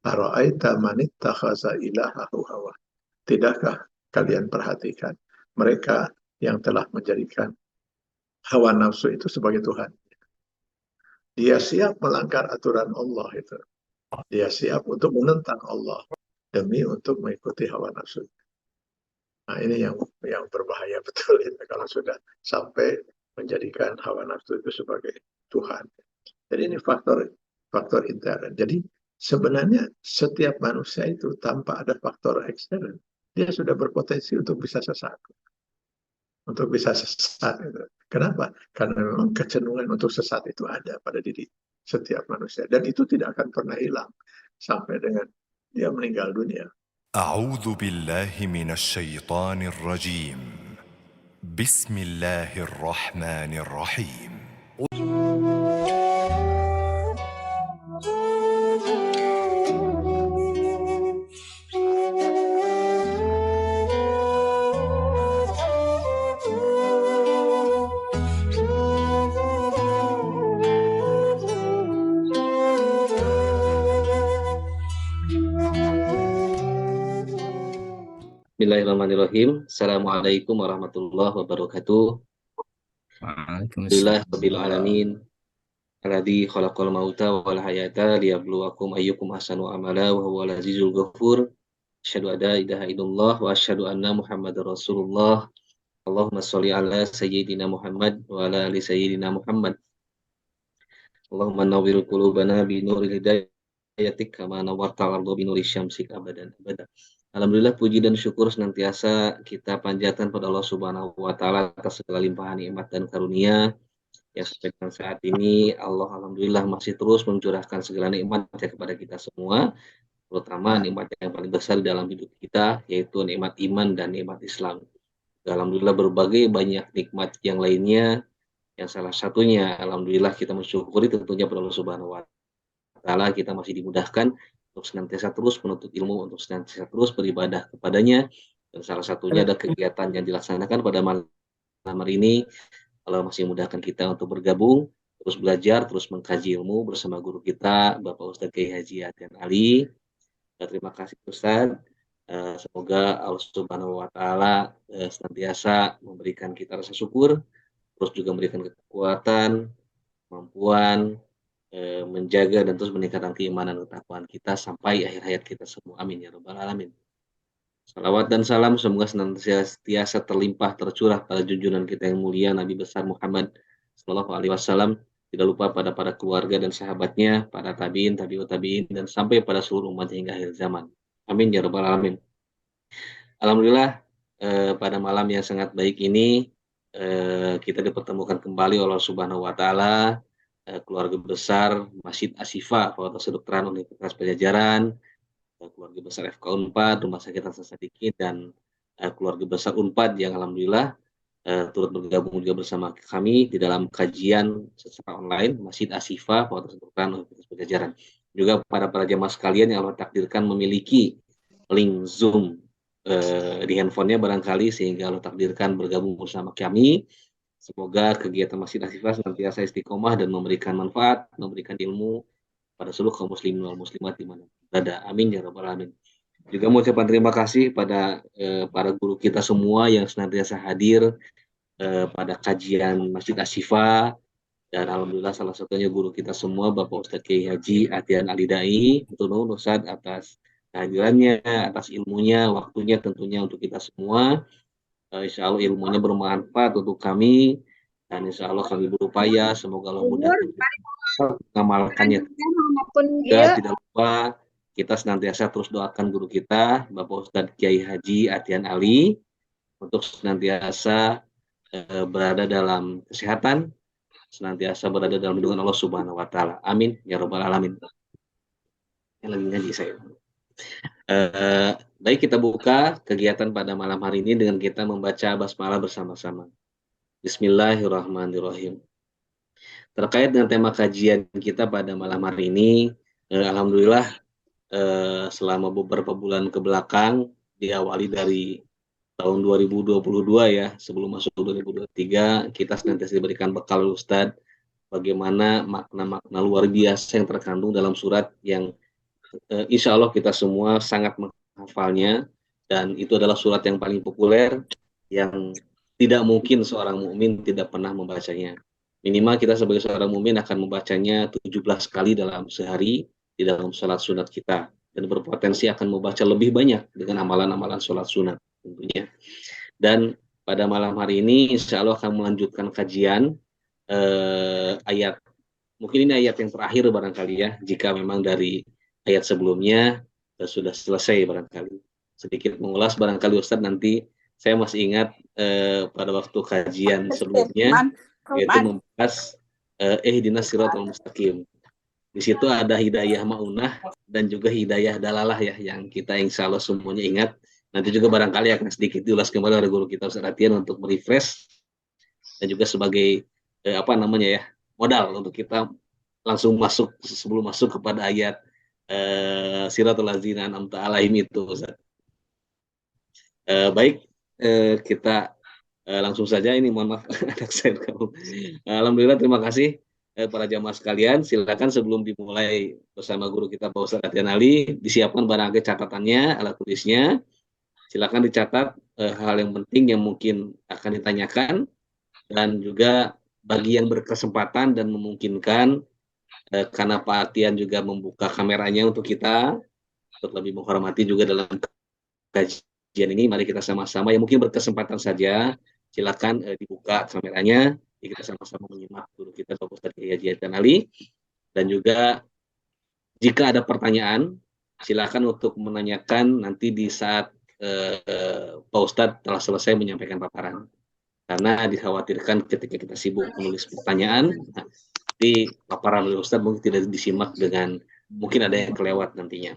Ara'aita man ittakhadha ilahahu hawa. Tidakkah kalian perhatikan mereka yang telah menjadikan hawa nafsu itu sebagai Tuhan. Dia siap melanggar aturan Allah itu. Dia siap untuk menentang Allah demi untuk mengikuti hawa nafsu. Nah, ini yang berbahaya betul itu kalau sudah sampai menjadikan hawa nafsu itu sebagai Tuhan. Jadi ini faktor faktor intern. Jadi sebenarnya setiap manusia itu tanpa ada faktor ekstern, dia sudah berpotensi untuk bisa sesat. Untuk bisa sesat itu. Kenapa? Karena memang kecenderungan untuk sesat itu ada pada diri setiap manusia. Dan itu tidak akan pernah hilang sampai dengan dia meninggal dunia. أعوذ بالله من الشيطان الرجيم. بسم الله الرحمن الرحيم. Bismillahirrahmanirrahim. Assalamualaikum warahmatullahi wabarakatuh. Alhamdulillah rabbil alamin. Alladzi khalaqal mauta wal hayata liyabluwakum ayyukum ahsanu amala wa huwal azizul ghafur. Asyhadu an la ilaha illallah wa asyhadu anna Muhammadar Rasulullah. Allahumma shalli ala sayyidina Muhammad wa ala ali sayyidina Muhammad. Allahumma nawwir qulubana bi nuril hidayatik kama nawwartal arda bi nuri syamsik abadan abada. Alhamdulillah puji dan syukur senantiasa kita panjatkan pada Allah Subhanahu wa taala atas segala limpahan nikmat dan karunia yang sampai dengan saat ini Allah alhamdulillah masih terus mencurahkan segala nikmat kepada kita semua, terutama nikmat yang paling besar dalam hidup kita yaitu nikmat iman dan nikmat Islam. Alhamdulillah berbagai banyak nikmat yang lainnya yang salah satunya alhamdulillah kita mensyukuri tentunya pada Allah Subhanahu wa taala kita masih dimudahkan untuk senantiasa terus menuntut ilmu, untuk senantiasa terus beribadah kepadanya. Dan salah satunya ada kegiatan yang dilaksanakan pada malam hari ini. Allah masih memudahkan kita untuk bergabung, terus belajar, terus mengkaji ilmu bersama guru kita, Bapak Ustadz Kiai Haji Adnan Ali. Terima kasih Ustadz. Semoga Allah Subhanahu wa taala senantiasa memberikan kita rasa syukur, terus juga memberikan kekuatan, kemampuan, menjaga dan terus meningkatkan keimanan ketakwaan kita sampai akhir hayat kita semua. Amin ya rabbal alamin. Salawat dan salam semoga senantiasa terlimpah tercurah pada junjungan kita yang mulia Nabi besar Muhammad Sallallahu Alaihi Wasallam. Tidak lupa pada keluarga dan sahabatnya, para tabiin, tabiut tabiin, dan sampai pada seluruh umat hingga akhir zaman. Amin ya rabbal alamin. Alhamdulillah pada malam yang sangat baik ini kita dipertemukan kembali oleh Allah Subhanahu Wa Taala. Keluarga besar Masjid Ashifa Fakultas Kedokteran Universitas Pajajaran, keluarga besar FK Unpad, Rumah Sakit Hasan Sadikin, dan keluarga besar Unpad yang alhamdulillah turut bergabung juga bersama kami di dalam kajian secara online Masjid Ashifa Fakultas Kedokteran Universitas Pajajaran. Juga para jamaah sekalian yang Allah takdirkan memiliki link Zoom di handphonenya barangkali sehingga Allah takdirkan bergabung bersama kami. Semoga kegiatan Masjid Ashifa senantiasa istiqomah dan memberikan manfaat, memberikan ilmu pada seluruh kaum muslimin wal muslimat di mana berada. Amin ya rabbal alamin. Juga mengucapkan terima kasih pada para guru kita semua yang senantiasa hadir pada kajian Masjid Ashifa, dan alhamdulillah salah satunya guru kita semua Bapak Ustadz Kiai Haji Adnan Ali Dai. Nuhun Ustadz atas kehadirannya, atas ilmunya, waktunya tentunya untuk kita semua. Insya Allah ilmunya bermanfaat untuk kami dan insya Allah kami berupaya semoga Allah mudahkan mengamalkannya. Dan tidak lupa kita senantiasa terus doakan guru kita Bapak Ustadz Kiai Haji Adnan Ali untuk senantiasa berada dalam kesehatan, senantiasa berada dalam lindungan Allah Subhanahu Wa Taala. Amin ya rabbal alamin. Yang lagi ngaji saya. Baik, kita buka kegiatan pada malam hari ini dengan kita membaca basmalah bersama-sama. Bismillahirrahmanirrahim. Terkait dengan tema kajian kita pada malam hari ini, alhamdulillah selama beberapa bulan ke belakang diawali dari tahun 2022 ya, sebelum masuk 2023 kita senantiasa diberikan bekal Ustadz bagaimana makna-makna luar biasa yang terkandung dalam surat yang insya Allah kita semua sangat menghafalnya, dan itu adalah surat yang paling populer yang tidak mungkin seorang mukmin tidak pernah membacanya. Minimal kita sebagai seorang mukmin akan membacanya 17 kali dalam sehari di dalam sholat sunat kita, dan berpotensi akan membaca lebih banyak dengan amalan-amalan sholat sunat tentunya. Dan pada malam hari ini insya Allah akan melanjutkan kajian ayat, mungkin ini ayat yang terakhir barangkali ya, jika memang dari ayat sebelumnya sudah selesai barangkali. Sedikit mengulas barangkali Ustadz, nanti saya masih ingat pada waktu kajian sebelumnya, yaitu membahas ihdinas siratal mustaqim. Di situ ada hidayah maunah dan juga hidayah dalalah ya, yang kita insya Allah semuanya ingat. Nanti juga barangkali akan sedikit diulas kembali oleh guru kita Ustaz Atian untuk merefresh, dan juga sebagai modal untuk kita langsung masuk, sebelum masuk kepada ayat siratal ladzina an'amta alaihim itu Ustaz. Baik, kita langsung saja, ini mohon maaf anak saya kamu. Alhamdulillah, terima kasih para jamaah sekalian. Silakan sebelum dimulai bersama guru kita Pak Ustadz Atian Ali, disiapkan barangkali catatannya, alat tulisnya. Silakan dicatat hal yang penting yang mungkin akan ditanyakan, dan juga bagi yang berkesempatan dan memungkinkan, karena Pak Atian juga membuka kameranya untuk kita, untuk lebih menghormati juga dalam kajian ini, mari kita sama-sama yang mungkin berkesempatan saja, silakan dibuka kameranya, kita sama-sama menyimak guru kita Pak Ustadz Kiai Atian Ali. Dan juga jika ada pertanyaan, silakan untuk menanyakan nanti di saat Pak Ustadz telah selesai menyampaikan paparan. Karena dikhawatirkan ketika kita sibuk menulis pertanyaan, di paparan oleh Ustadz mungkin tidak disimak dengan, mungkin ada yang kelewat nantinya.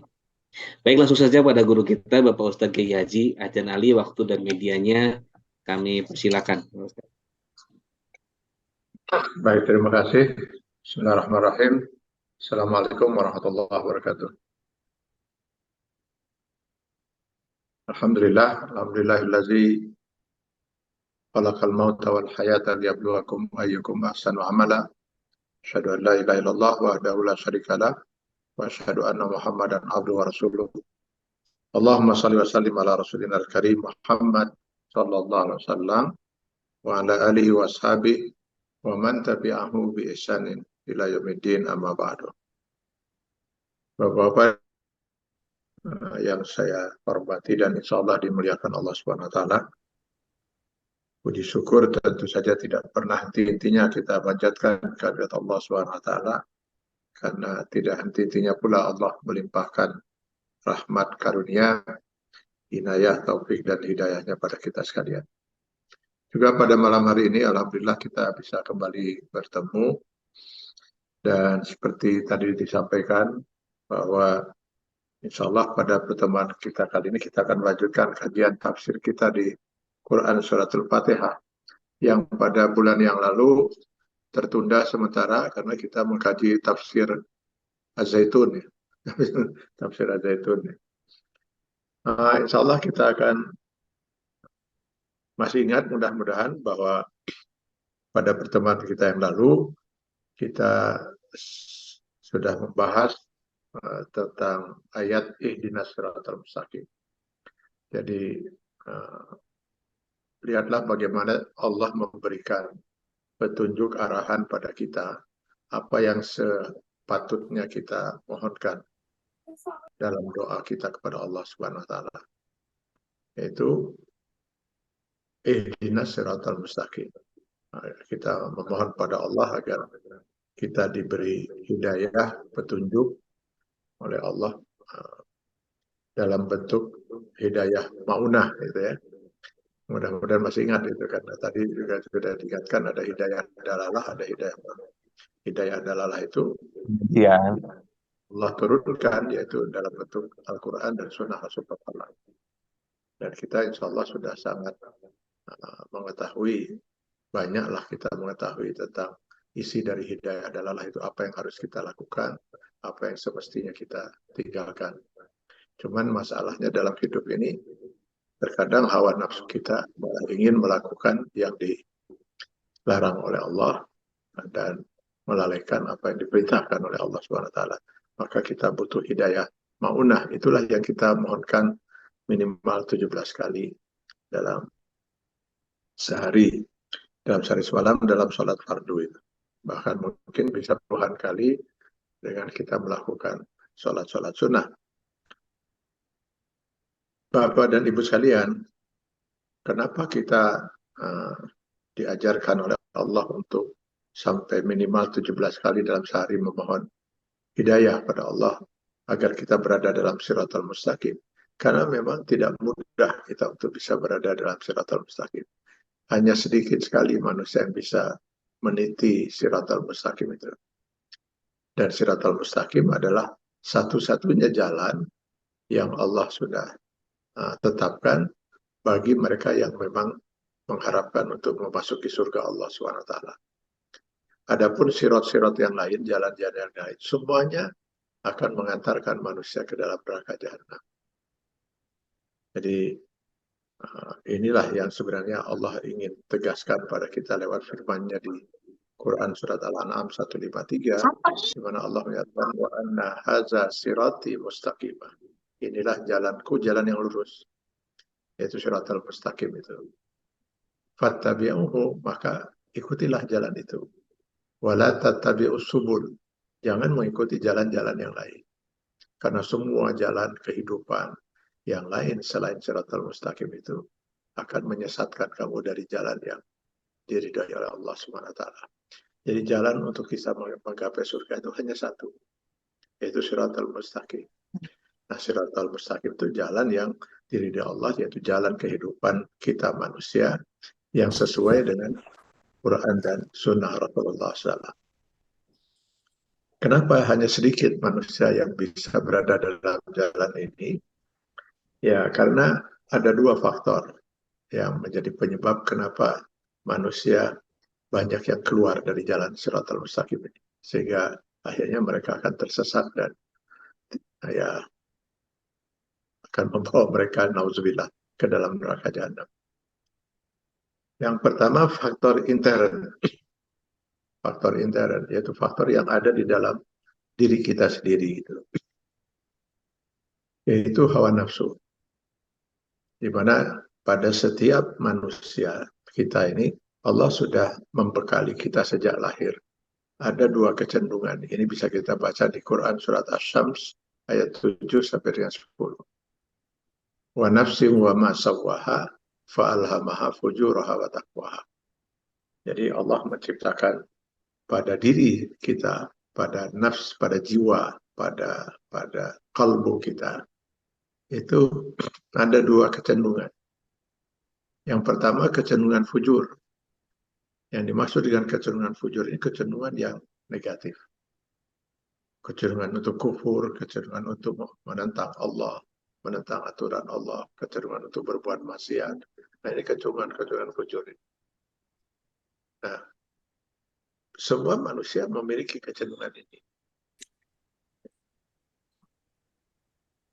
Baik, langsung saja pada guru kita Bapak Ustadz Kiai Haji Atian Ali, waktu dan medianya kami persilakan. Baik, terima kasih. Bismillahirrahmanirrahim. Assalamualaikum warahmatullahi wabarakatuh. Alhamdulillahillazi khalaqal mauta wal hayata liyabluwakum ayyukum ahsanu amala. Asyhadu an la ilaha illallah wahdahu la syarikalah wa asyhadu anna Muhammadan abduhu wa rasuluh. Allahumma shalli wa sallim ala rasulina al-karim Muhammad sallallahu alaihi wasallam wa ala alihi wa ashabihi wa man tabi'ahu bi ihsanin ila yaumiddin, amma ba'du. Bapak-bapak yang saya hormati dan insya Allah dimuliakan Allah Subhanahu wa Ta'ala, puji syukur tentu saja tidak pernah henti-hentinya kita panjatkan kehadirat Allah Subhanahu wa Ta'ala, karena tidak henti-hentinya pula Allah melimpahkan rahmat karunia, inayah, taufik dan hidayahnya pada kita sekalian. Juga pada malam hari ini alhamdulillah kita bisa kembali bertemu, dan seperti tadi disampaikan bahwa insya Allah pada pertemuan kita kali ini kita akan melanjutkan kajian tafsir kita di Quran Suratul Fatihah, yang pada bulan yang lalu tertunda sementara karena kita mengkaji tafsir Az-Zaitun. Tafsir Az-Zaitun. Insya Allah kita akan masih ingat mudah-mudahan bahwa pada pertemuan kita yang lalu kita sudah membahas tentang ayat ihdinas siratal mustaqim. Jadi lihatlah bagaimana Allah memberikan petunjuk arahan pada kita, apa yang sepatutnya kita mohonkan dalam doa kita kepada Allah Subhanahu wa Ta'ala, yaitu ihdinas siratal mustaqim. Kita memohon pada Allah agar kita diberi hidayah, petunjuk oleh Allah dalam bentuk hidayah maunah, gitu ya. Mudah-mudahan masih ingat itu, karena tadi juga sudah diingatkan ada hidayah dalalah, ada hidayah maunah. Hidayah dalalah itu Allah turunkan, yaitu dalam bentuk Al-Quran dan Sunnah Rasulullah. Dan kita insya Allah sudah sangat mengetahui, banyaklah kita mengetahui tentang isi dari hidayah dalalah itu, apa yang harus kita lakukan, apa yang semestinya kita tinggalkan. Cuman masalahnya dalam hidup ini, terkadang hawa nafsu kita ingin melakukan yang dilarang oleh Allah dan melalaikan apa yang diperintahkan oleh Allah SWT. Maka kita butuh hidayah maunah. Itulah yang kita mohonkan minimal 17 kali dalam sehari, dalam sehari semalam dalam sholat fardu itu. Bahkan mungkin bisa puluhan kali dengan kita melakukan sholat-sholat sunnah. Bapak dan Ibu sekalian, kenapa kita diajarkan oleh Allah untuk sampai minimal 17 kali dalam sehari memohon hidayah pada Allah agar kita berada dalam siratal mustaqim? Karena memang tidak mudah kita untuk bisa berada dalam siratal mustaqim. Hanya sedikit sekali manusia yang bisa meniti siratal mustaqim itu. Dan siratal mustaqim adalah satu-satunya jalan yang Allah sudah tetapkan bagi mereka yang memang mengharapkan untuk memasuki surga Allah SWT. Adapun sirat-sirat yang lain, jalan-jalan yang lain, semuanya akan mengantarkan manusia ke dalam neraka jahanam. Jadi inilah yang sebenarnya Allah ingin tegaskan pada kita lewat firman-Nya di Quran surat Al-An'am 153, di mana Allah mengatakan wa anna haza sirati mustaqimah. Inilah jalanku, jalan yang lurus, yaitu siratal mustaqim itu. Fattabi'uhu, maka ikutilah jalan itu. Wala tattabi'us subul, jangan mengikuti jalan-jalan yang lain. Karena semua jalan kehidupan yang lain selain siratal mustaqim itu akan menyesatkan kamu dari jalan yang diridhai oleh Allah SWT. Jadi jalan untuk bisa menggapai surga itu hanya satu, yaitu siratal mustaqim. Nah, siratal mustaqim itu jalan yang diridhai Allah, yaitu jalan kehidupan kita manusia yang sesuai dengan Quran dan Sunnah Rasulullah SAW. Kenapa hanya sedikit manusia yang bisa berada dalam jalan ini? Ya, karena ada dua faktor yang menjadi penyebab kenapa manusia banyak yang keluar dari jalan siratal mustaqim ini. Sehingga akhirnya mereka akan tersesat dan ya akan membawa mereka nauzubillah ke dalam neraka jahanam. Yang pertama faktor intern. Faktor intern yaitu faktor yang ada di dalam diri kita sendiri gitu. Yaitu hawa nafsu. Di mana pada setiap manusia kita ini Allah sudah membekali kita sejak lahir. Ada dua kecenderungan. Ini bisa kita baca di Quran surat Asy-Syams ayat 7 sampai dengan 10. Wa nafsin wa ma sawwaha fa'alhamaha fujuraha wa taqwaha. Jadi Allah menciptakan pada diri kita, pada nafs, pada jiwa, pada kalbu kita, itu ada dua kecenderungan. Yang pertama kecenderungan fujur. Yang dimaksud dengan kecenderungan fujur ini kecenderungan yang negatif. Kecenderungan untuk kufur, kecenderungan untuk menentang Allah, menentang aturan Allah, kecenderungan untuk berbuat maksiat. Nah, ini kecenderungan fujur. Nah, semua manusia memiliki kecenderungan ini.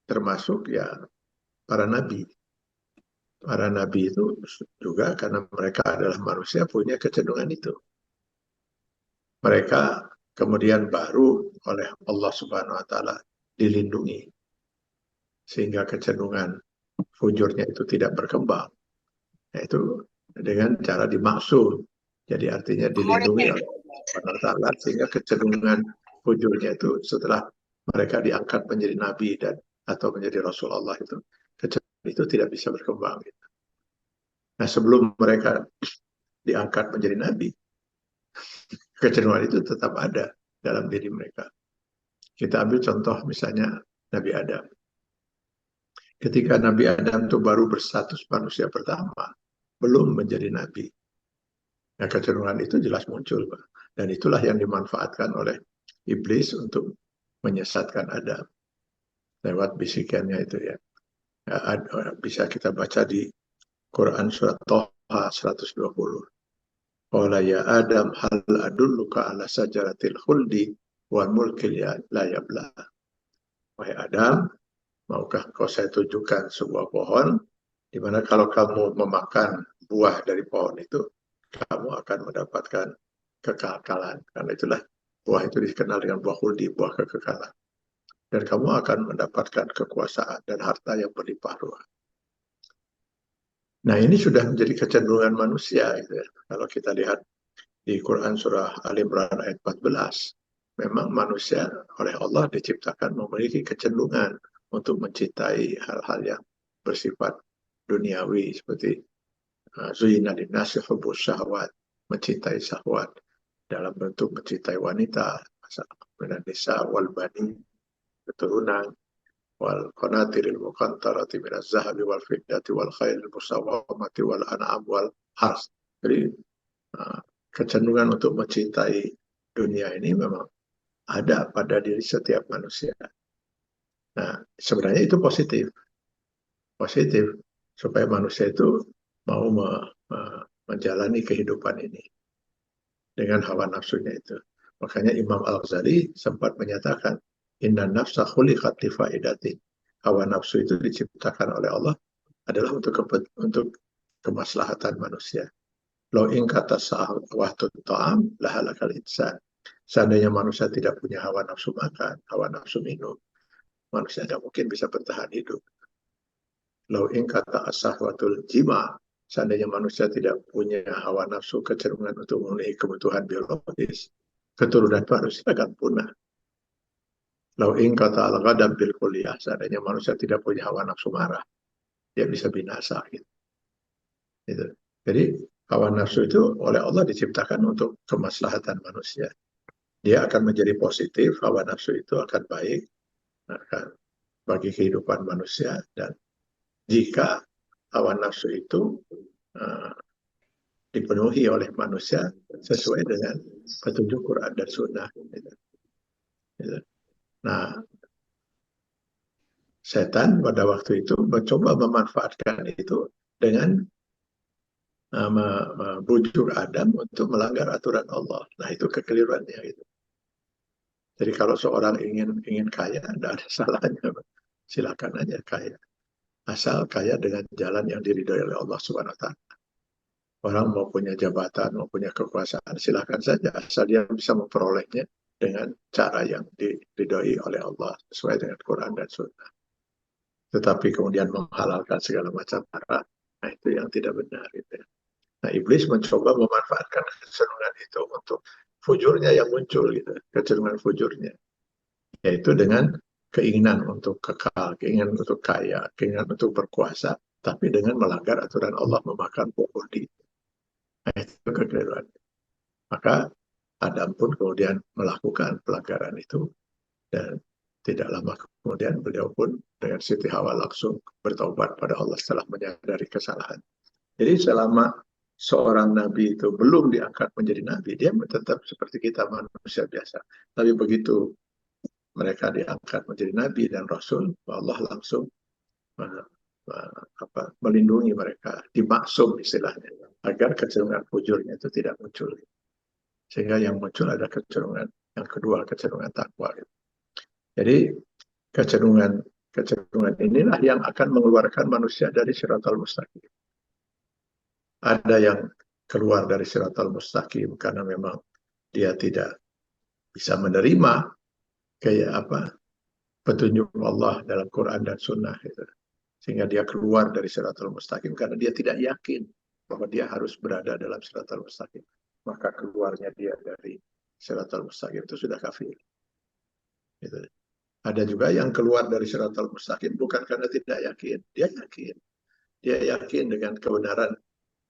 Termasuk ya para nabi. Para nabi itu juga karena mereka adalah manusia punya kecenderungan itu. Mereka kemudian baru oleh Allah Subhanahu wa taala dilindungi sehingga kecenderungan fujurnya itu tidak berkembang. Yaitu dengan cara dimaksud. Jadi artinya dilindungi oleh Allah Subhanahu wa taala sehingga kecenderungan fujurnya itu setelah mereka diangkat menjadi nabi dan atau menjadi Rasulullah itu kecenderungan itu tidak bisa berkembang. Nah, sebelum mereka diangkat menjadi nabi, kecenderungan itu tetap ada dalam diri mereka. Kita ambil contoh misalnya Nabi Adam. Ketika Nabi Adam itu baru berstatus manusia pertama, belum menjadi nabi. Nah, kecenderungan itu jelas muncul, Pak. Dan itulah yang dimanfaatkan oleh iblis untuk menyesatkan Adam. Lewat bisikannya itu ya. Bisa kita baca di Quran surat Toha 120. Qala ya Adam hal adulluka ala sajaratil khuldi wa mulkil la yabla. Wahai Adam, maukah kau saya tunjukkan sebuah pohon di mana kalau kamu memakan buah dari pohon itu kamu akan mendapatkan kekekalan. Karena itulah buah itu dikenal dengan buah khuldi, buah kekekalan. dan kamu akan mendapatkan kekuasaan dan harta yang berlimpah ruah. Nah, ini sudah menjadi kecenderungan manusia gitu ya. Kalau kita lihat di Quran surah Ali Imran ayat 14, memang manusia oleh Allah diciptakan memiliki kecenderungan untuk mencintai hal-hal yang bersifat duniawi seperti zuyina linnasi hubbus syahwat, mencintai syahwat dalam bentuk mencintai wanita, dan nisa wal bani, keturunan, wal qanatiril muqantarati minaz zahabi wal fiddati wal khairil musawwamati wal an'am wal hars. Jadi kecenderungan untuk mencintai dunia ini memang ada pada diri setiap manusia. Nah, sebenarnya itu positif. Positif supaya manusia itu mau menjalani kehidupan ini dengan hawa nafsunya itu. Makanya Imam Al-Ghazali sempat menyatakan, inna nafsa khuliqat li faidatin. Hawa nafsu itu diciptakan oleh Allah adalah untuk kemaslahatan manusia. Lo in kata sahwatut ta'am lahalakal insan. Seandainya manusia tidak punya hawa nafsu makan, hawa nafsu minum, manusia tidak mungkin bisa bertahan hidup. Lo in kata asahwatul jima. Seandainya manusia tidak punya hawa nafsu kecenderungan untuk memenuhi kebutuhan biologis, keturunan manusia akan punah. Lau in kata al-ghadab bil kuliah, seandainya manusia tidak punya hawa nafsu marah, dia bisa binasa. Gitu. Jadi hawa nafsu itu oleh Allah diciptakan untuk kemaslahatan manusia. Dia akan menjadi positif, hawa nafsu itu akan baik, akan bagi kehidupan manusia, dan jika hawa nafsu itu dipenuhi oleh manusia sesuai dengan petunjuk Quran dan Sunnah. Nah, setan pada waktu itu mencoba memanfaatkan itu dengan membujuk Adam untuk melanggar aturan Allah. Nah, itu kekeliruannya itu. Jadi kalau seorang ingin kaya, tidak ada salahnya, silakan aja kaya. Asal kaya dengan jalan yang diridhoi oleh Allah Subhanahu wa taala. Orang mau punya jabatan, mau punya kekuasaan, silakan saja. Asal dia bisa memperolehnya dengan cara yang diridhoi oleh Allah sesuai dengan Quran dan Sunnah. Tetapi kemudian menghalalkan segala macam cara, nah itu yang tidak benar. Gitu. Nah, iblis mencoba memanfaatkan kecenderungan itu untuk fujurnya yang muncul, gitu, kecenderungan fujurnya, yaitu dengan keinginan untuk kekal, keinginan untuk kaya, keinginan untuk berkuasa, tapi dengan melanggar aturan Allah, memakan pokok di. Nah, itu kekeliruan. Maka Adam pun kemudian melakukan pelanggaran itu, dan tidak lama kemudian beliau pun dengan siti hawa langsung bertobat pada Allah setelah menyadari kesalahan. Jadi selama seorang nabi itu belum diangkat menjadi nabi, dia tetap seperti kita manusia biasa. Tapi begitu mereka diangkat menjadi nabi dan rasul, Allah langsung melindungi mereka, dimaksum istilahnya, agar kecenderungan fujurnya itu tidak muncul. Sehingga yang muncul ada kecenderungan yang kedua, kecenderungan takwa. Jadi kecenderungan inilah yang akan mengeluarkan manusia dari siratal mustaqim. Ada yang keluar dari siratal mustaqim karena memang dia tidak bisa menerima kayak petunjuk Allah dalam Quran dan Sunnah itu. Sehingga dia keluar dari siratal mustaqim karena dia tidak yakin bahwa dia harus berada dalam siratal mustaqim. Maka keluarnya dia dari siratal mustaqim itu sudah kafir. Gitu. Ada juga yang keluar dari siratal mustaqim bukan karena tidak yakin, dia yakin. Dia yakin dengan kebenaran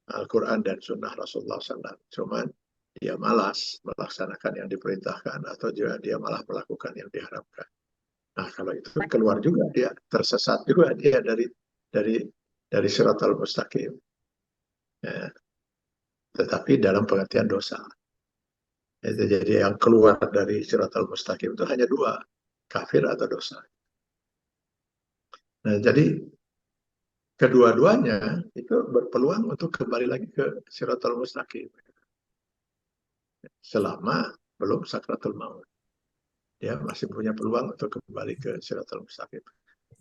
Al-Quran dan Sunnah Rasulullah SAW. Cuman dia malas melaksanakan yang diperintahkan, atau juga dia malah melakukan yang diharapkan. Nah, kalau itu keluar juga, dia tersesat juga dia dari siratal mustaqim. Ya. Tetapi dalam pengertian dosa. Jadi yang keluar dari siratal mustaqim itu hanya dua, kafir atau dosa. Nah, jadi kedua-duanya itu berpeluang untuk kembali lagi ke siratal mustaqim selama belum sakratul maut. Dia masih punya peluang untuk kembali ke siratal mustaqim.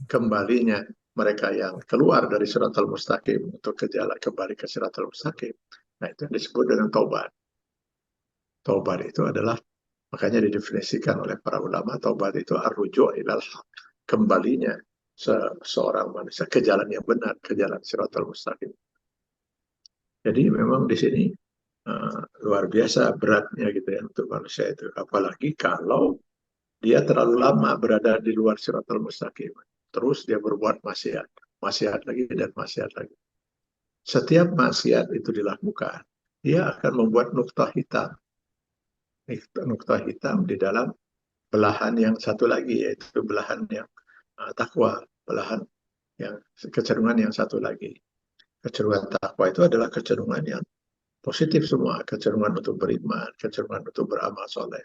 Kembalinya mereka yang keluar dari siratal mustaqim untuk kembali ke siratal mustaqim, nah itu yang disebut dengan taubat. Taubat itu adalah Makanya didefinisikan oleh para ulama, taubat itu ar-ruju' ilal haq, kembalinya seorang manusia ke jalan yang benar, ke jalan siratal mustaqim. Jadi memang di sini luar biasa beratnya gitu ya untuk manusia itu. Apalagi kalau dia terlalu lama berada di luar siratal mustaqim. Terus dia berbuat maksiat, maksiat lagi dan maksiat lagi. Setiap maksiat itu dilakukan, dia akan membuat nuktah hitam. Nuktah hitam di dalam belahan yang satu lagi, yaitu belahan yang takwa, belahan yang kecenderungan yang satu lagi. Kecenderungan takwa itu adalah kecenderungan yang positif semua, kecenderungan untuk beriman, kecenderungan untuk beramal soleh.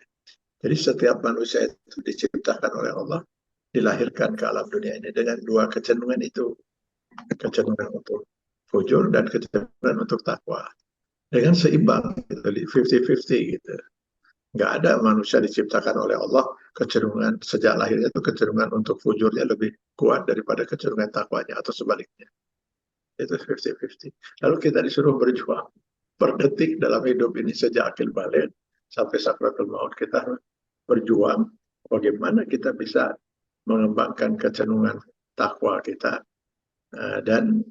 Jadi setiap manusia itu diciptakan oleh Allah, dilahirkan ke alam dunia ini dengan dua kecenderungan itu, kecenderungan untuk fujur dan kecenderungan untuk takwa. Dengan seimbang, gitu, 50-50 gitu. Nggak ada manusia diciptakan oleh Allah kecenderungan sejak lahirnya itu kecenderungan untuk fujurnya lebih kuat daripada kecenderungan takwanya atau sebaliknya. Itu 50-50. Lalu kita disuruh berjuang per detik dalam hidup ini sejak akil balik sampai sakratul maut, kita berjuang bagaimana kita bisa mengembangkan kecenderungan takwa kita dan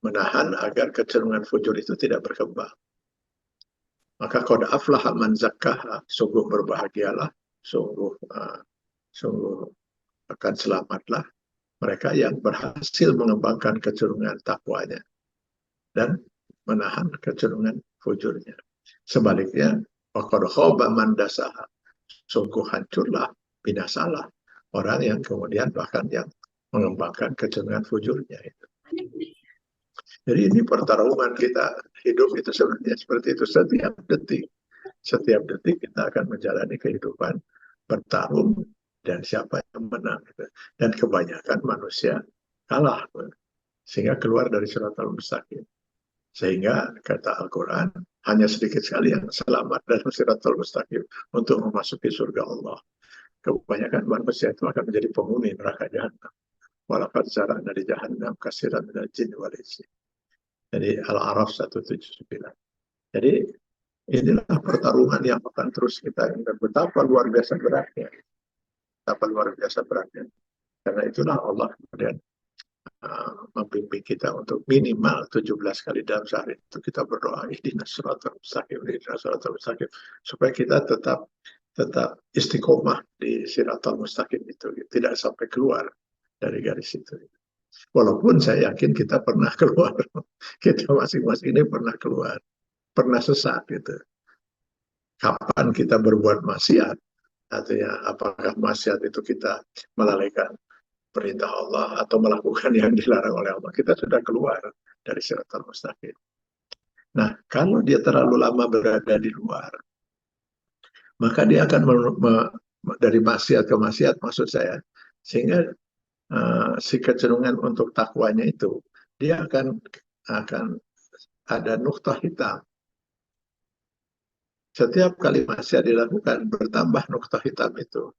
menahan agar kecenderungan fujur itu tidak berkembang. Maka qad aflaha man zakkaha, sungguh berbahagialah, sungguh akan selamatlah mereka yang berhasil mengembangkan kecenderungan takwanya dan menahan kecenderungan fujurnya. Sebaliknya, waqad khaba man dasaha, sungguh hancurlah, binasalah orang yang kemudian bahkan yang mengembangkan kecenderungan fujurnya itu. Jadi ini pertarungan kita hidup itu sebenarnya seperti itu setiap detik. Setiap detik kita akan menjalani kehidupan bertarung dan siapa yang menang. Dan kebanyakan manusia kalah sehingga keluar dari siratal mustaqim. Sehingga kata Al-Quran hanya sedikit sekali yang selamat dari siratal mustaqim untuk memasuki surga Allah. Kebanyakan manusia itu akan menjadi penghuni neraka jahanam. Walaqad zara'na li jahannam katsiran minal jinni wal insi. Jadi Al-A'raf 179. Jadi inilah pertarungan yang akan terus kita ingat, betapa luar biasa beratnya. Betapa luar biasa beratnya. Karena itulah Allah kemudian membimbing kita untuk minimal 17 kali dalam sehari itu kita berdoa ihdinas siratal mustaqim, ihdinas siratal mustaqim, supaya kita tetap istiqomah di siratal mustaqim itu, tidak sampai keluar dari garis itu. Walaupun saya yakin kita pernah keluar, kita masing-masing ini pernah keluar, pernah sesat gitu. Kapan kita berbuat maksiat, artinya apakah maksiat itu kita melalaikan perintah Allah atau melakukan yang dilarang oleh Allah, kita sudah keluar dari siratal mustaqim. Nah, kalau dia terlalu lama berada di luar, maka dia akan dari maksiat ke maksiat maksud saya, sehingga si kecenderungan untuk takwanya itu dia akan ada nuktah hitam. Setiap kali maksiat dilakukan bertambah nuktah hitam itu,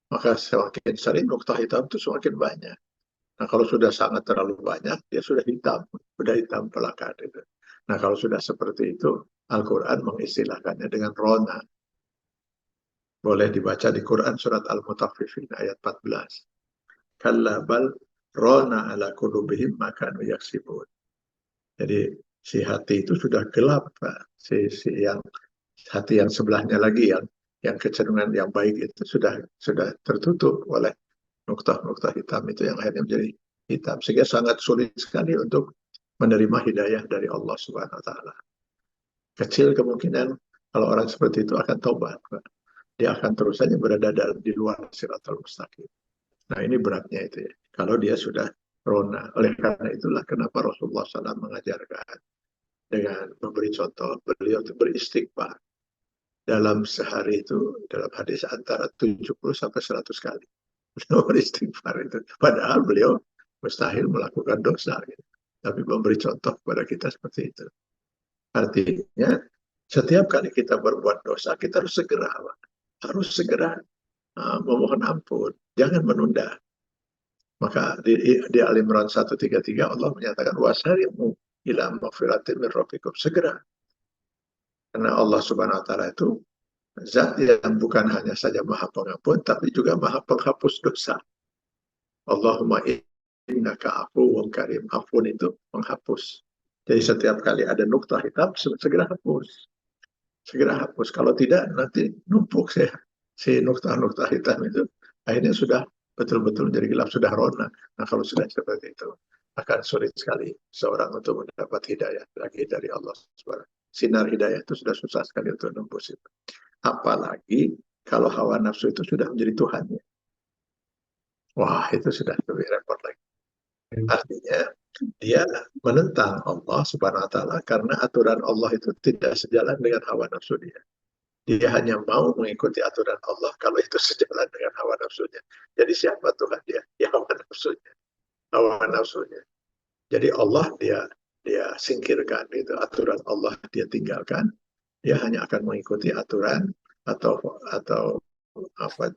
maka semakin sering nuktah hitam itu semakin banyak. Nah, kalau sudah sangat terlalu banyak, dia sudah hitam pelakat itu. Nah, kalau sudah seperti itu, Al-Quran mengistilahkannya dengan rona. Boleh dibaca di Quran surat Al-Mutaffifin ayat 14. Kalla bal rona ala qulubihim ma kanu yaksibun. Jadi si hati itu sudah gelap, Pak. Hati yang sebelahnya lagi yang kecenderungan yang baik itu sudah tertutup oleh nukta-nukta hitam itu yang akhirnya menjadi hitam, sehingga sangat sulit sekali untuk menerima hidayah dari Allah Subhanahu wa taala. Kecil kemungkinan kalau orang seperti itu akan taubat. Dia akan terus saja berada di luar siratal mustaqim. Nah, ini beratnya itu ya. Kalau dia sudah rona. Oleh karena itulah kenapa Rasulullah SAW mengajarkan dengan memberi contoh, beliau itu beristighfar dalam sehari itu, dalam hadis antara 70 sampai 100 kali. Beliau beristighfar itu. Padahal beliau mustahil melakukan dosa. Gitu. Tapi memberi contoh kepada kita seperti itu. Artinya, setiap kali kita berbuat dosa, kita harus segera memohon ampun. Jangan menunda. Maka di Al-Imran 133 Allah menyatakan wasari'u ila maghfiratin min rabbikum, segera Karena Allah Subhanahu wa taala itu zat yang bukan hanya saja maha pengampun, tapi juga maha penghapus dosa. Allahumma innaka afuwwun karim. Afun itu menghapus. Jadi setiap kali ada nuktah hitam, segera hapus. Segera hapus. Kalau tidak, nanti numpuk si nuktah-nuktah hitam itu. Akhirnya sudah betul-betul jadi gelap, sudah rona. Nah kalau sudah seperti itu, akan sulit sekali seorang untuk mendapat hidayah lagi dari Allah SWT. Sinar hidayah itu sudah susah sekali untuk nembus itu. Apalagi kalau hawa nafsu itu sudah menjadi Tuhannya. Wah, itu sudah lebih repot lagi. Artinya, dia menentang Allah Subhanahu wa taala karena aturan Allah itu tidak sejalan dengan hawa nafsu dia. Dia hanya mau mengikuti aturan Allah kalau itu sejalan dengan hawa nafsunya. Jadi siapa Tuhan dia? Ya hawa nafsunya. Hawa nafsunya. Jadi Allah dia singkirkan itu, aturan Allah dia tinggalkan. Dia hanya akan mengikuti aturan atau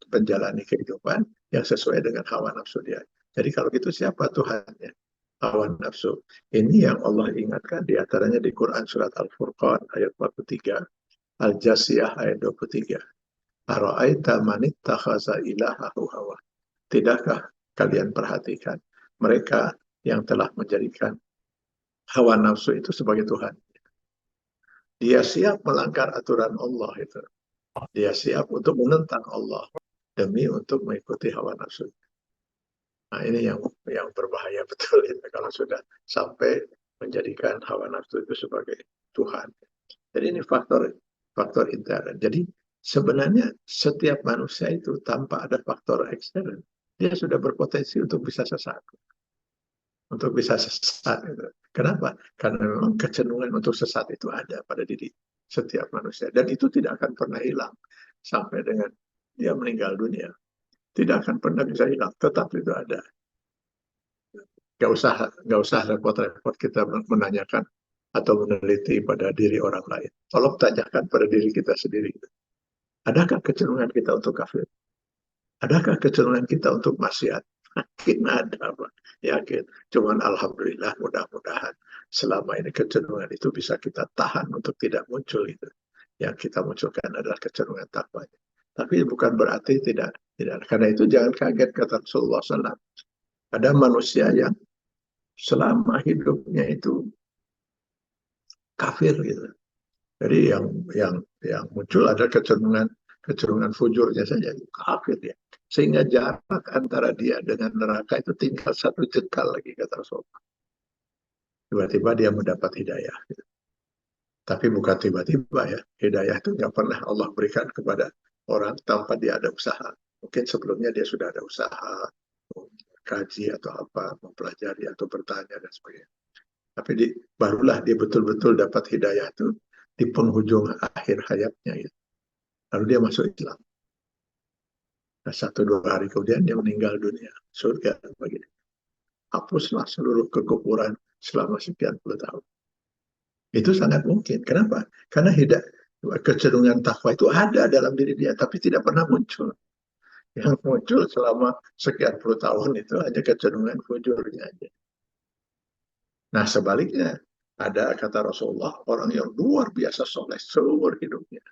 menjalani kehidupan yang sesuai dengan hawa nafsu dia. Jadi kalau gitu siapa Tuhannya? Hawa nafsu. Ini yang Allah ingatkan di antaranya di Quran surat Al-Furqan ayat 43, Al-Jasiyah ayat 23. Ara'aita man ittakhaza ilahahu hawa. Tidakkah kalian perhatikan mereka yang telah menjadikan hawa nafsu itu sebagai Tuhan? Dia siap melanggar aturan Allah itu. Dia siap untuk menentang Allah demi untuk mengikuti hawa nafsu. Nah ini yang berbahaya betul itu kalau sudah sampai menjadikan hawa nafsu itu sebagai Tuhan. Jadi ini faktor intern. Jadi sebenarnya setiap manusia itu tanpa ada faktor ekstern, dia sudah berpotensi untuk bisa sesat. Untuk bisa sesat. Gitu. Kenapa? Karena memang kecenderungan untuk sesat itu ada pada diri setiap manusia. Dan itu tidak akan pernah hilang sampai dengan dia meninggal dunia. Tidak akan pernah bisa hilang, tetap itu ada. Gak usah repot-repot kita menanyakan atau meneliti pada diri orang lain. Tolong tanyakan pada diri kita sendiri. Adakah kecenderungan kita untuk kafir? Adakah kecenderungan kita untuk maksiat? Yakin ada, Pak. Yakin. Cuman alhamdulillah mudah-mudahan selama ini kecenderungan itu bisa kita tahan untuk tidak muncul itu. Yang kita munculkan adalah kecenderungan takwa. Tapi bukan berarti tidak. Karena itu jangan kaget kata Rasulullah SAW. Ada manusia yang selama hidupnya itu kafir gitu. Jadi yang muncul ada kecenderungan fujurnya saja, kafir ya. Sehingga jarak antara dia dengan neraka itu tinggal satu jengkal lagi kata Rasulullah. Tiba-tiba dia mendapat hidayah. Gitu. Tapi bukan tiba-tiba ya. Hidayah itu nggak pernah Allah berikan kepada orang tanpa dia ada usaha. Mungkin sebelumnya dia sudah ada usaha, kaji atau apa, mempelajari atau bertanya dan sebagainya. Tapi barulah dia betul-betul dapat hidayah itu di penghujung akhir hayatnya. Gitu. Lalu dia masuk Islam. Nah, 1-2 hari kemudian dia meninggal dunia. Surga begini. Hapuslah seluruh kekufuran selama sekian puluh tahun. Itu sangat mungkin. Kenapa? Karena kecenderungan takwa itu ada dalam diri dia, tapi tidak pernah muncul. Yang muncul selama sekian puluh tahun itu hanya kecenderungan fujurnya aja. Nah sebaliknya, ada kata Rasulullah, orang yang luar biasa soleh seumur hidupnya.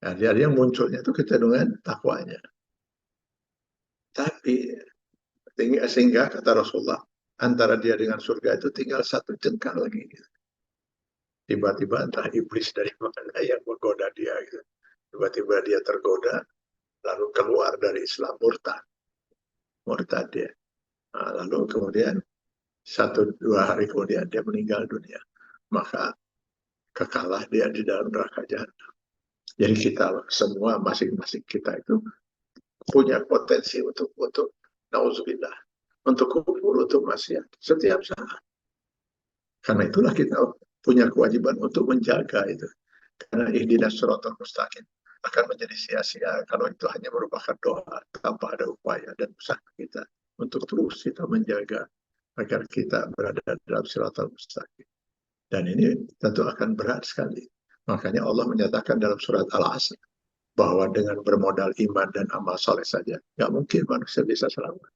Nah, dia yang munculnya itu kecenderungan takwanya. Tapi sehingga kata Rasulullah, antara dia dengan surga itu tinggal satu jengkal lagi. Gitu. Tiba-tiba entah iblis dari mana yang menggoda dia. Gitu. Tiba-tiba dia tergoda, lalu keluar dari Islam, murtad. Murtad dia. Nah, lalu kemudian 1-2 hari kemudian dia meninggal dunia. Maka kekalah dia di dalam neraka jahanam. Jadi kita semua masing-masing kita itu punya potensi untuk nauzubillah, untuk kufur, untuk maksiat setiap saat. Karena itulah kita punya kewajiban untuk menjaga itu. Karena ihdinas siratal mustaqim akan menjadi sia-sia kalau itu hanya merupakan doa tanpa ada upaya dan usaha kita untuk terus kita menjaga agar kita berada dalam siratal mustaqim. Dan ini tentu akan berat sekali. Makanya Allah menyatakan dalam surat Al-Asr bahwa dengan bermodal iman dan amal soleh saja, nggak mungkin manusia bisa selamat.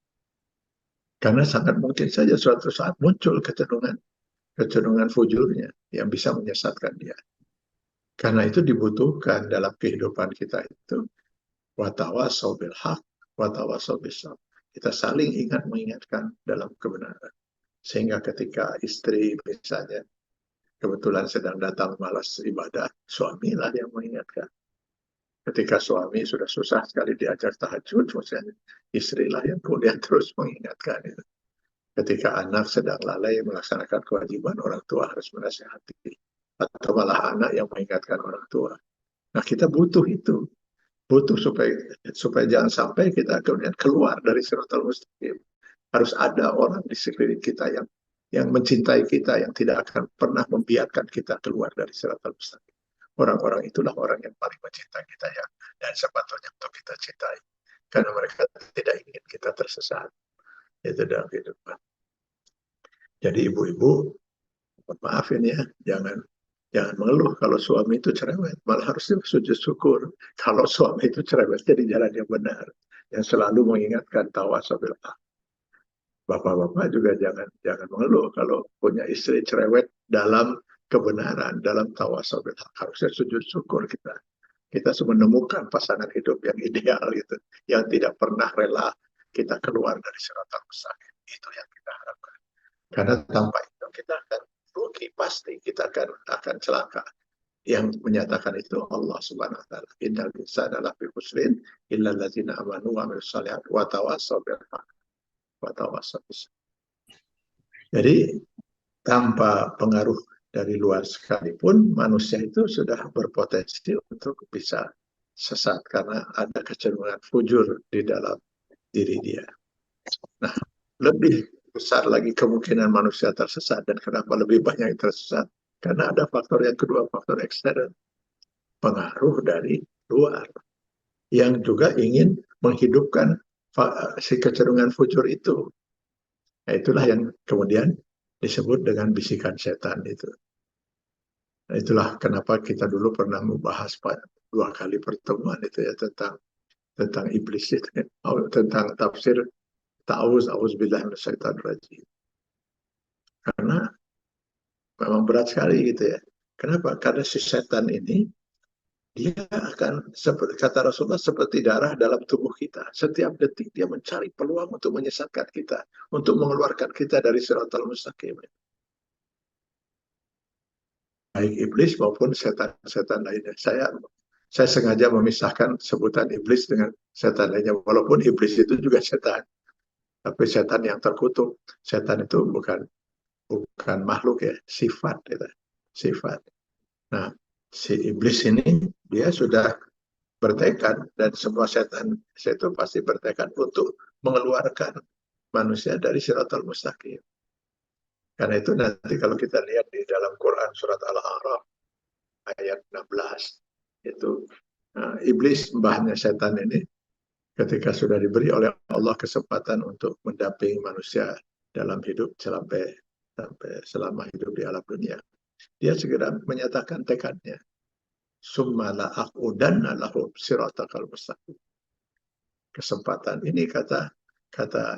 Karena sangat mungkin saja suatu saat muncul kecenderungan fujurnya yang bisa menyesatkan dia. Karena itu dibutuhkan dalam kehidupan kita itu watawasau bil haq, watawasau bis sabr. Kita saling ingat mengingatkan dalam kebenaran. Sehingga ketika istri misalnya kebetulan sedang datang malas ibadah, suamilah yang mengingatkan. Ketika suami sudah susah sekali diajak tahajud, misalnya, istrilah yang kemudian terus mengingatkan itu. Ketika anak sedang lalai melaksanakan kewajiban, orang tua harus menasihati. Atau malah anak yang mengingatkan orang tua. Nah, kita butuh itu. Butuh supaya jangan sampai kita kemudian keluar dari siratal mustaqim. Harus ada orang di sekeliling kita yang mencintai kita, yang tidak akan pernah membiarkan kita keluar dari siratal mustaqim. Orang-orang itulah orang yang paling mencintai kita ya, dan sepatutnya untuk kita cintai. Karena mereka tidak ingin kita tersesat. Itu dalam kehidupan. Jadi ibu-ibu, maaf ini ya, jangan mengeluh kalau suami itu cerewet. Malah harusnya sujud syukur kalau suami itu cerewet jadi jalan yang benar. Yang selalu mengingatkan tawasabil haq. Bapak-bapak juga jangan mengeluh kalau punya istri cerewet dalam kebenaran, dalam tawasabil haq. Harusnya sujud syukur kita. Kita menemukan pasangan hidup yang ideal itu, yang tidak pernah rela kita keluar dari siratal mustaqim. Itu yang kita harapkan. Karena tanpa itu kita akan rugi, pasti kita akan celaka. Yang menyatakan itu Allah Subhanahu wa taala. Innal insana lafi khusrin illa allazina amanu wa amilus shalihat wa tawassaw bil haqq wa tawassaw bis sabr. Jadi tanpa pengaruh dari luar sekalipun manusia itu sudah berpotensi untuk bisa sesat karena ada kecenderungan fujur di dalam diri dia. Nah, lebih besar lagi kemungkinan manusia tersesat. Dan kenapa lebih banyak yang tersesat? Karena ada faktor yang kedua, faktor eksternal. Pengaruh dari luar. Yang juga ingin menghidupkan si kecenderungan fujur itu. Nah, itulah yang kemudian disebut dengan bisikan setan itu. Nah, itulah kenapa kita dulu pernah membahas 2 kali pertemuan itu ya tentang iblis itu, tentang tafsir ta'awuz billahi minasyaitonir rajim. Karena memang berat sekali gitu ya. Kenapa? Karena si setan ini dia akan seperti kata Rasulullah seperti darah dalam tubuh kita. Setiap detik dia mencari peluang untuk menyesatkan kita, untuk mengeluarkan kita dari siratal mustaqim. Baik iblis maupun setan-setan lainnya. Saya sengaja memisahkan sebutan iblis dengan setan lainnya. Walaupun iblis itu juga setan. Tapi setan yang terkutuk. Setan itu bukan makhluk ya, sifat. Gitu. Sifat. Nah, si iblis ini dia sudah bertekad dan semua setan itu pasti bertekad untuk mengeluarkan manusia dari siratal mustaqim. Karena itu nanti kalau kita lihat di dalam Quran surat Al-A'raf ayat 16 itu iblis mbahnya setan ini ketika sudah diberi oleh Allah kesempatan untuk mendampingi manusia dalam hidup sampai selama hidup di alam dunia, dia segera menyatakan tekadnya, summa la'aqudanna lahum siratakal mustaqim. Kesempatan ini kata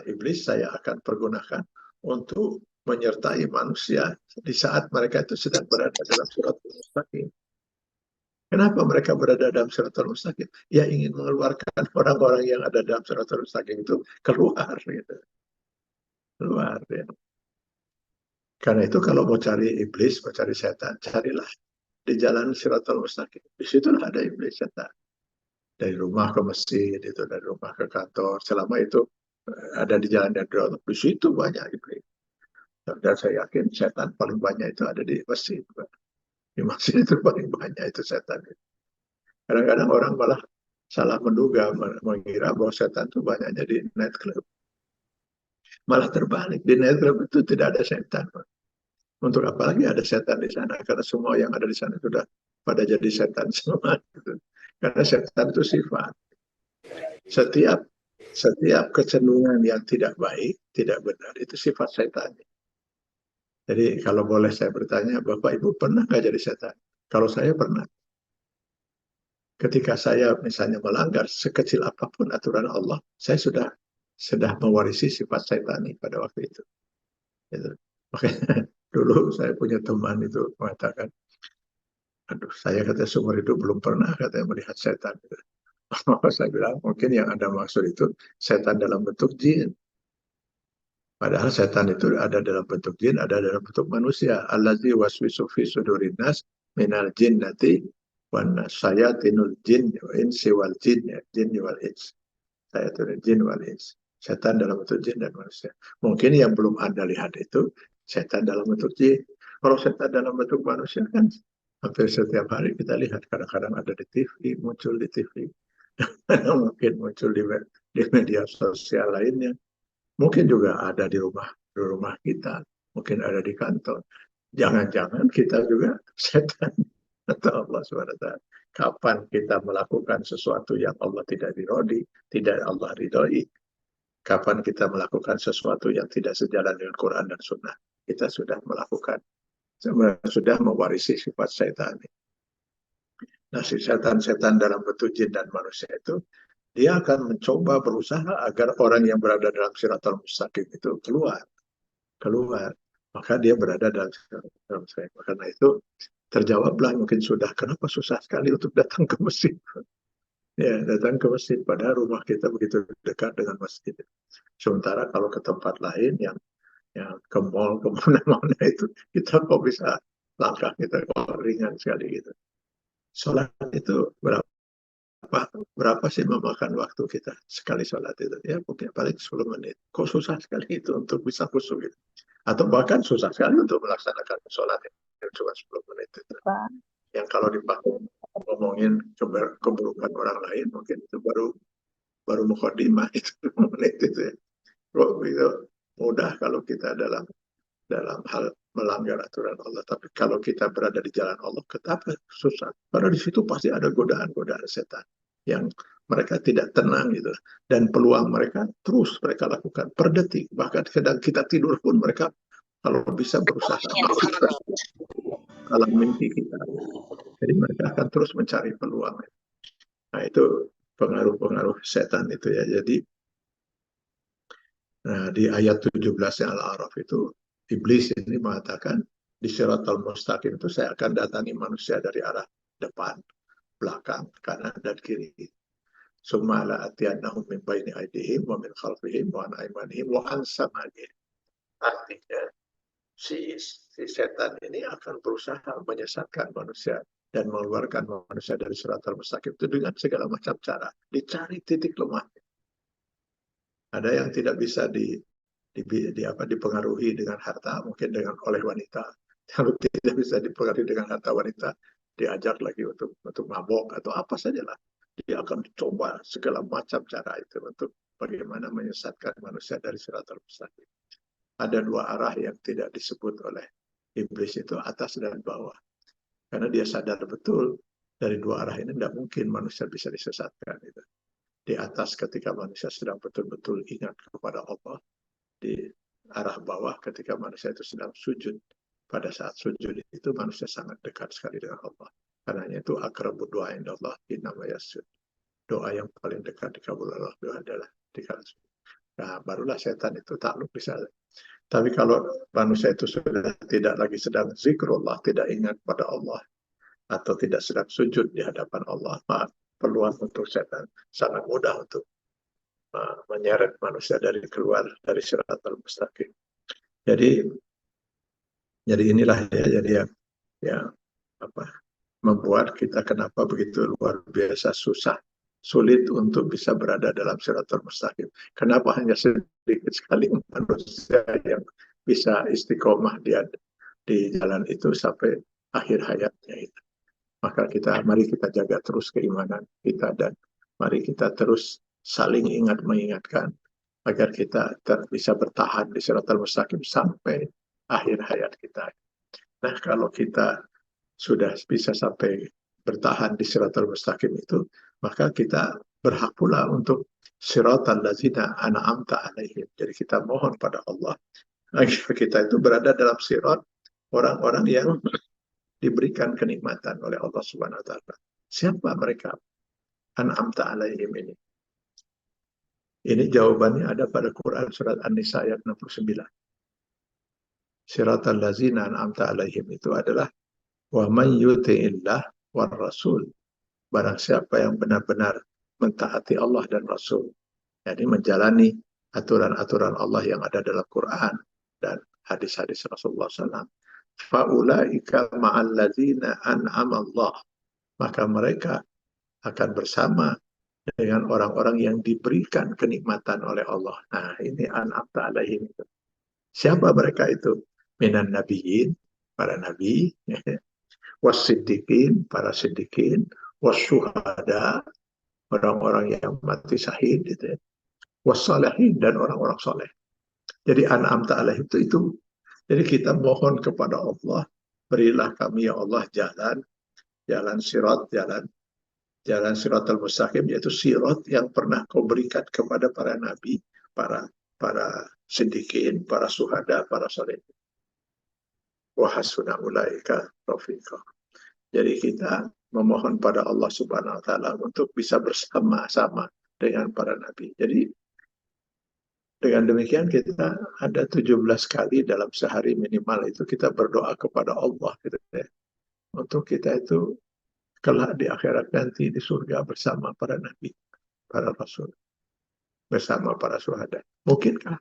iblis saya akan pergunakan untuk menyertai manusia di saat mereka itu sedang berada dalam siratal mustaqim. Kenapa mereka berada dalam siratal mustaqim? Ya ingin mengeluarkan orang-orang yang ada dalam siratal mustaqim itu keluar gitu. Keluar ya. Karena itu kalau mau cari iblis, mau cari setan, carilah di jalan siratal mustaqim. Di situlah ada iblis setan. Dari rumah ke masjid, itu dari rumah ke kantor. Selama itu ada di jalan yang dirot, di situ banyak iblis. Dan saya yakin setan paling banyak itu ada di masjid. Di masjid itu paling banyak itu setan. Kadang-kadang orang malah salah menduga, mengira bahwa setan itu banyaknya di nightclub. Malah terbalik, di nightclub itu tidak ada setan. Untuk apa lagi ada setan di sana? Karena semua yang ada di sana sudah pada jadi setan semua. Karena setan itu sifat. Setiap kecenderungan yang tidak baik, tidak benar, itu sifat setan. Jadi kalau boleh saya bertanya, Bapak Ibu pernah nggak jadi setan? Kalau saya pernah. Ketika saya misalnya melanggar sekecil apapun aturan Allah, saya sudah mewarisi sifat setan pada waktu itu. Gitu. Makanya dulu saya punya teman itu mengatakan, Aduh, saya kata seumur hidup belum pernah katanya melihat setan. Saya bilang mungkin yang Anda maksud itu setan dalam bentuk jin. Padahal setan itu ada dalam bentuk jin, ada dalam bentuk manusia. Allazi waswisu fi sudurin nas minal jinnati wan nas. Sayatinul jin wa insi wal jin, ya, jin wal ins. Sayatinul jin wal ins. Setan dalam bentuk jin dan manusia. Mungkin yang belum Anda lihat itu setan dalam bentuk jin. Kalau setan dalam bentuk manusia kan hampir setiap hari kita lihat, kadang-kadang ada di TV, muncul di TV. Mungkin muncul di media sosial lainnya. Mungkin juga ada di rumah kita, mungkin ada di kantor. Jangan-jangan kita juga setan atau Allah SWT. Kapan kita melakukan sesuatu yang Allah tidak ridhoi, tidak Allah ridhoi? Kapan kita melakukan sesuatu yang tidak sejalan dengan Quran dan Sunnah? Kita sudah melakukan, sudah mewarisi sifat setan. Nah, si setan-setan dalam bentuk jin dan manusia itu, dia akan mencoba berusaha agar orang yang berada dalam siratal mustaqim itu keluar. Maka dia berada dalam siratal mustaqim. Karena itu terjawablah mungkin sudah, kenapa susah sekali untuk datang ke masjid. Ya, datang ke masjid, padahal rumah kita begitu dekat dengan masjid. Sementara kalau ke tempat lain yang ke mall, ke mana-mana itu, kita kok bisa langkah kita kok ringan sekali gitu. Sholat itu berapa sih memakan waktu kita sekali sholat itu? Ya mungkin paling 10 menit. Kok susah sekali itu untuk bisa khusyuk gitu. Atau bahkan susah sekali untuk melaksanakan sholat yang cuma 10 menit itu. Yang kalau dipakai ngomongin keburukan orang lain, mungkin itu baru mukhodimah itu menit itu ya. Kok itu mudah kalau kita dalam hal melanggar aturan Allah. Tapi kalau kita berada di jalan Allah, kenapa susah? Karena di situ pasti ada godaan-godaan setan yang mereka tidak tenang gitu. Dan peluang mereka terus mereka lakukan per detik. Bahkan sedang kita tidur pun mereka kalau bisa berusaha dalam mimpi kita. Jadi mereka akan terus mencari peluang. Nah itu pengaruh-pengaruh setan itu ya. Jadi di ayat 17 Al-A'raf itu Iblis ini mengatakan di Siratal Mustaqim itu saya akan datangi manusia dari arah depan, belakang, kanan, dan kiri. Summa la'atiyannahum min baini aydihim wa min khalfihim wa an aymanihim wa an samanihim. Artinya si setan ini akan berusaha menyesatkan manusia dan mengeluarkan manusia dari Siratal Mustaqim itu dengan segala macam cara. Dicari titik lemahnya. Ada yang tidak bisa dipengaruhi dengan harta, mungkin oleh wanita. Kalau tidak bisa dipengaruhi dengan harta wanita, diajak lagi untuk mabok atau apa sajalah. Dia akan coba segala macam cara itu untuk bagaimana menyesatkan manusia dari siratal mustaqim. Ada dua arah yang tidak disebut oleh iblis itu, atas dan bawah. Karena dia sadar betul dari dua arah ini tidak mungkin manusia bisa disesatkan. Gitu. Di atas ketika manusia sedang betul-betul ingat kepada Allah, di arah bawah ketika manusia itu sedang sujud. Pada saat sujud itu manusia sangat dekat sekali dengan Allah. Karena itu akrabu doa inda Allah innama yasjud. Doa yang paling dekat dikabul Allah itu adalah dikala sujud. Nah, barulah setan itu takluk di sana. Tapi kalau manusia itu sudah tidak lagi sedang zikrullah, tidak ingat pada Allah, atau tidak sedang sujud di hadapan Allah, maka peluang untuk setan sangat mudah untuk menyeret manusia keluar dari siratal mustaqim. Jadi inilah ya membuat kita kenapa begitu luar biasa sulit untuk bisa berada dalam siratal mustaqim. Kenapa hanya sedikit sekali manusia yang bisa istiqomah di jalan itu sampai akhir hayatnya itu. Maka mari kita jaga terus keimanan kita dan mari kita terus saling mengingatkan agar kita bisa bertahan di siratal mustaqim sampai akhir hayat kita. Nah, kalau kita sudah bisa sampai bertahan di siratal mustaqim itu, maka kita berhak pula untuk siratal ladzina an'amta alaihim. Jadi kita mohon pada Allah agar kita itu berada dalam sirat orang-orang yang diberikan kenikmatan oleh Allah Subhanahu wa taala. Siapa mereka? An'amta alaihim ini. Ini jawabannya ada pada Quran surat An-Nisa ayat 69. Siratal ladzina an'amta alaihim itu adalah Wa man yuti'illah war rasul. Barang siapa yang benar-benar mentaati Allah dan Rasul, jadi menjalani aturan-aturan Allah yang ada dalam Quran dan hadis-hadis Rasulullah SAW. Faulaika ma'alladzina an'ama Allah. Maka mereka akan bersama dengan orang-orang yang diberikan kenikmatan oleh Allah. Nah, ini an'amta alaihim. Siapa mereka itu? Minan nabiyyin, para nabi, wasiddiqin, para siddiqin, wasyuhada, orang-orang yang mati syahid, gitu ya, wassalihin, dan orang-orang soleh. Jadi an'amta alaihim itu. Jadi kita mohon kepada Allah, berilah kami ya Allah jalan sirat, jalan siratal mustaqim, yaitu sirat yang pernah kau berikan kepada para nabi, para siddiqin, para syuhada, para soleh. Wa hasuna ulaika rafiqa. Jadi kita memohon pada Allah Subhanahu wa taala untuk bisa bersama-sama dengan para nabi. Jadi dengan demikian kita ada 17 kali dalam sehari minimal itu kita berdoa kepada Allah gitu ya. Untuk kita itu kelak di akhirat nanti di surga bersama para nabi, para rasul, bersama para syuhada. Mungkinkah?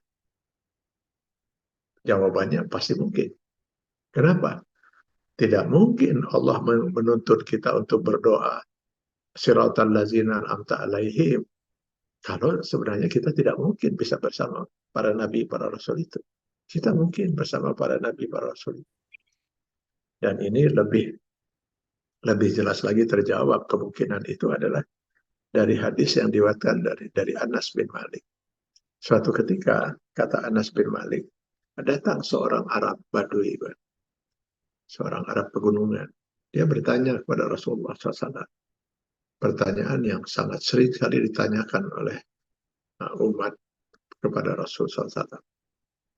Jawabannya pasti mungkin. Kenapa? Tidak mungkin Allah menuntut kita untuk berdoa siratal ladzina an'amta alaihim kalau sebenarnya kita tidak mungkin bisa bersama para nabi, para rasul itu. Kita mungkin bersama para nabi, para rasul. Dan ini lebih jelas lagi terjawab kemungkinan itu adalah dari hadis yang diriwayatkan dari Anas bin Malik. Suatu ketika, kata Anas bin Malik, datang seorang Arab Badui, seorang Arab pegunungan. Dia bertanya kepada Rasulullah SAW. Pertanyaan yang sangat sering sekali ditanyakan oleh umat kepada Rasulullah SAW.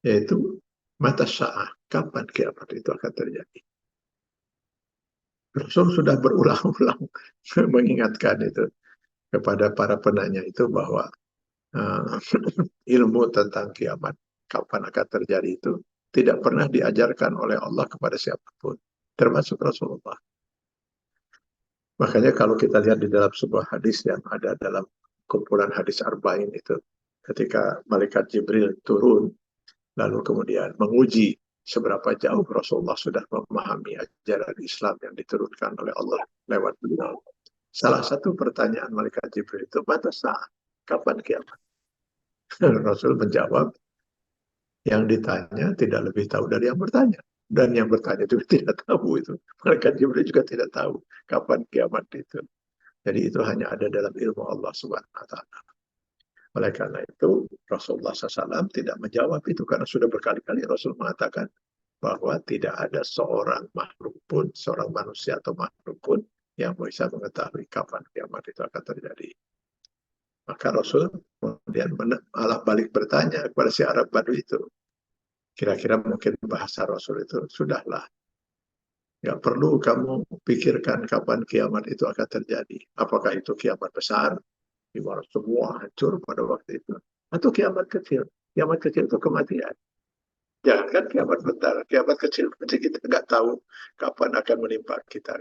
Yaitu, mata sa'ah, kapan kiamat itu akan terjadi? Rasul sudah berulang-ulang mengingatkan itu kepada para penanya itu bahwa ilmu tentang kiamat, kapan akan terjadi itu, tidak pernah diajarkan oleh Allah kepada siapapun, termasuk Rasulullah. Makanya kalau kita lihat di dalam sebuah hadis yang ada dalam kumpulan hadis Arba'in itu, ketika malaikat Jibril turun, lalu kemudian menguji seberapa jauh Rasulullah sudah memahami ajaran Islam yang diturunkan oleh Allah lewat beliau. Salah satu pertanyaan malaikat Jibril itu, mata saat, kapan kiamat? Rasul menjawab, yang ditanya tidak lebih tahu dari yang bertanya. Dan yang bertanya juga tidak tahu itu. Malaikat Jibril juga tidak tahu kapan kiamat itu. Jadi itu hanya ada dalam ilmu Allah Subhanahu wa taala. Oleh karena itu, Rasulullah SAW tidak menjawab itu karena sudah berkali-kali Rasul mengatakan bahwa tidak ada seorang makhluk pun, seorang manusia atau makhluk pun yang bisa mengetahui kapan kiamat itu akan terjadi. Maka Rasul kemudian malah balik bertanya kepada si Arab Badui itu. Kira-kira mungkin bahasa Rasul itu, sudahlah. Nggak perlu kamu pikirkan kapan kiamat itu akan terjadi. Apakah itu kiamat besar, di mana semua hancur pada waktu itu, atau kiamat kecil? Kiamat kecil itu kematian. Jangan kan kiamat besar, kiamat kecil berarti kita nggak tahu kapan akan menimpa kita.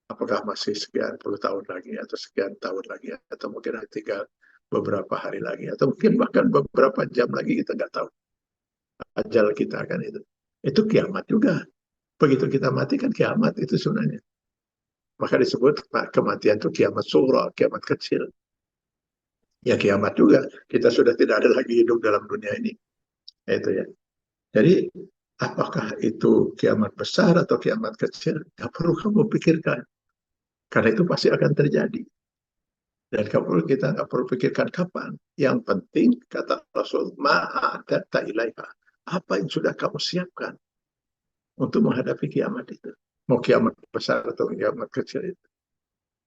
Apakah masih sekian puluh tahun lagi, atau sekian tahun lagi, atau mungkin tinggal beberapa hari lagi, atau mungkin bahkan beberapa jam lagi, kita nggak tahu. Ajal kita kan itu. Itu kiamat juga. Begitu kita mati kan kiamat itu sebenarnya. Maka disebut kematian itu kiamat sughra, kiamat kecil. Ya kiamat juga. Kita sudah tidak ada lagi hidup dalam dunia ini. Itu ya. Jadi apakah itu kiamat besar atau kiamat kecil? Gak perlu kamu pikirkan. Karena itu pasti akan terjadi. Dan kita nggak perlu pikirkan kapan. Yang penting, kata Rasul, ma'adata ilaiha. Apa yang sudah kamu siapkan untuk menghadapi kiamat itu? Mau kiamat besar atau kiamat kecil itu?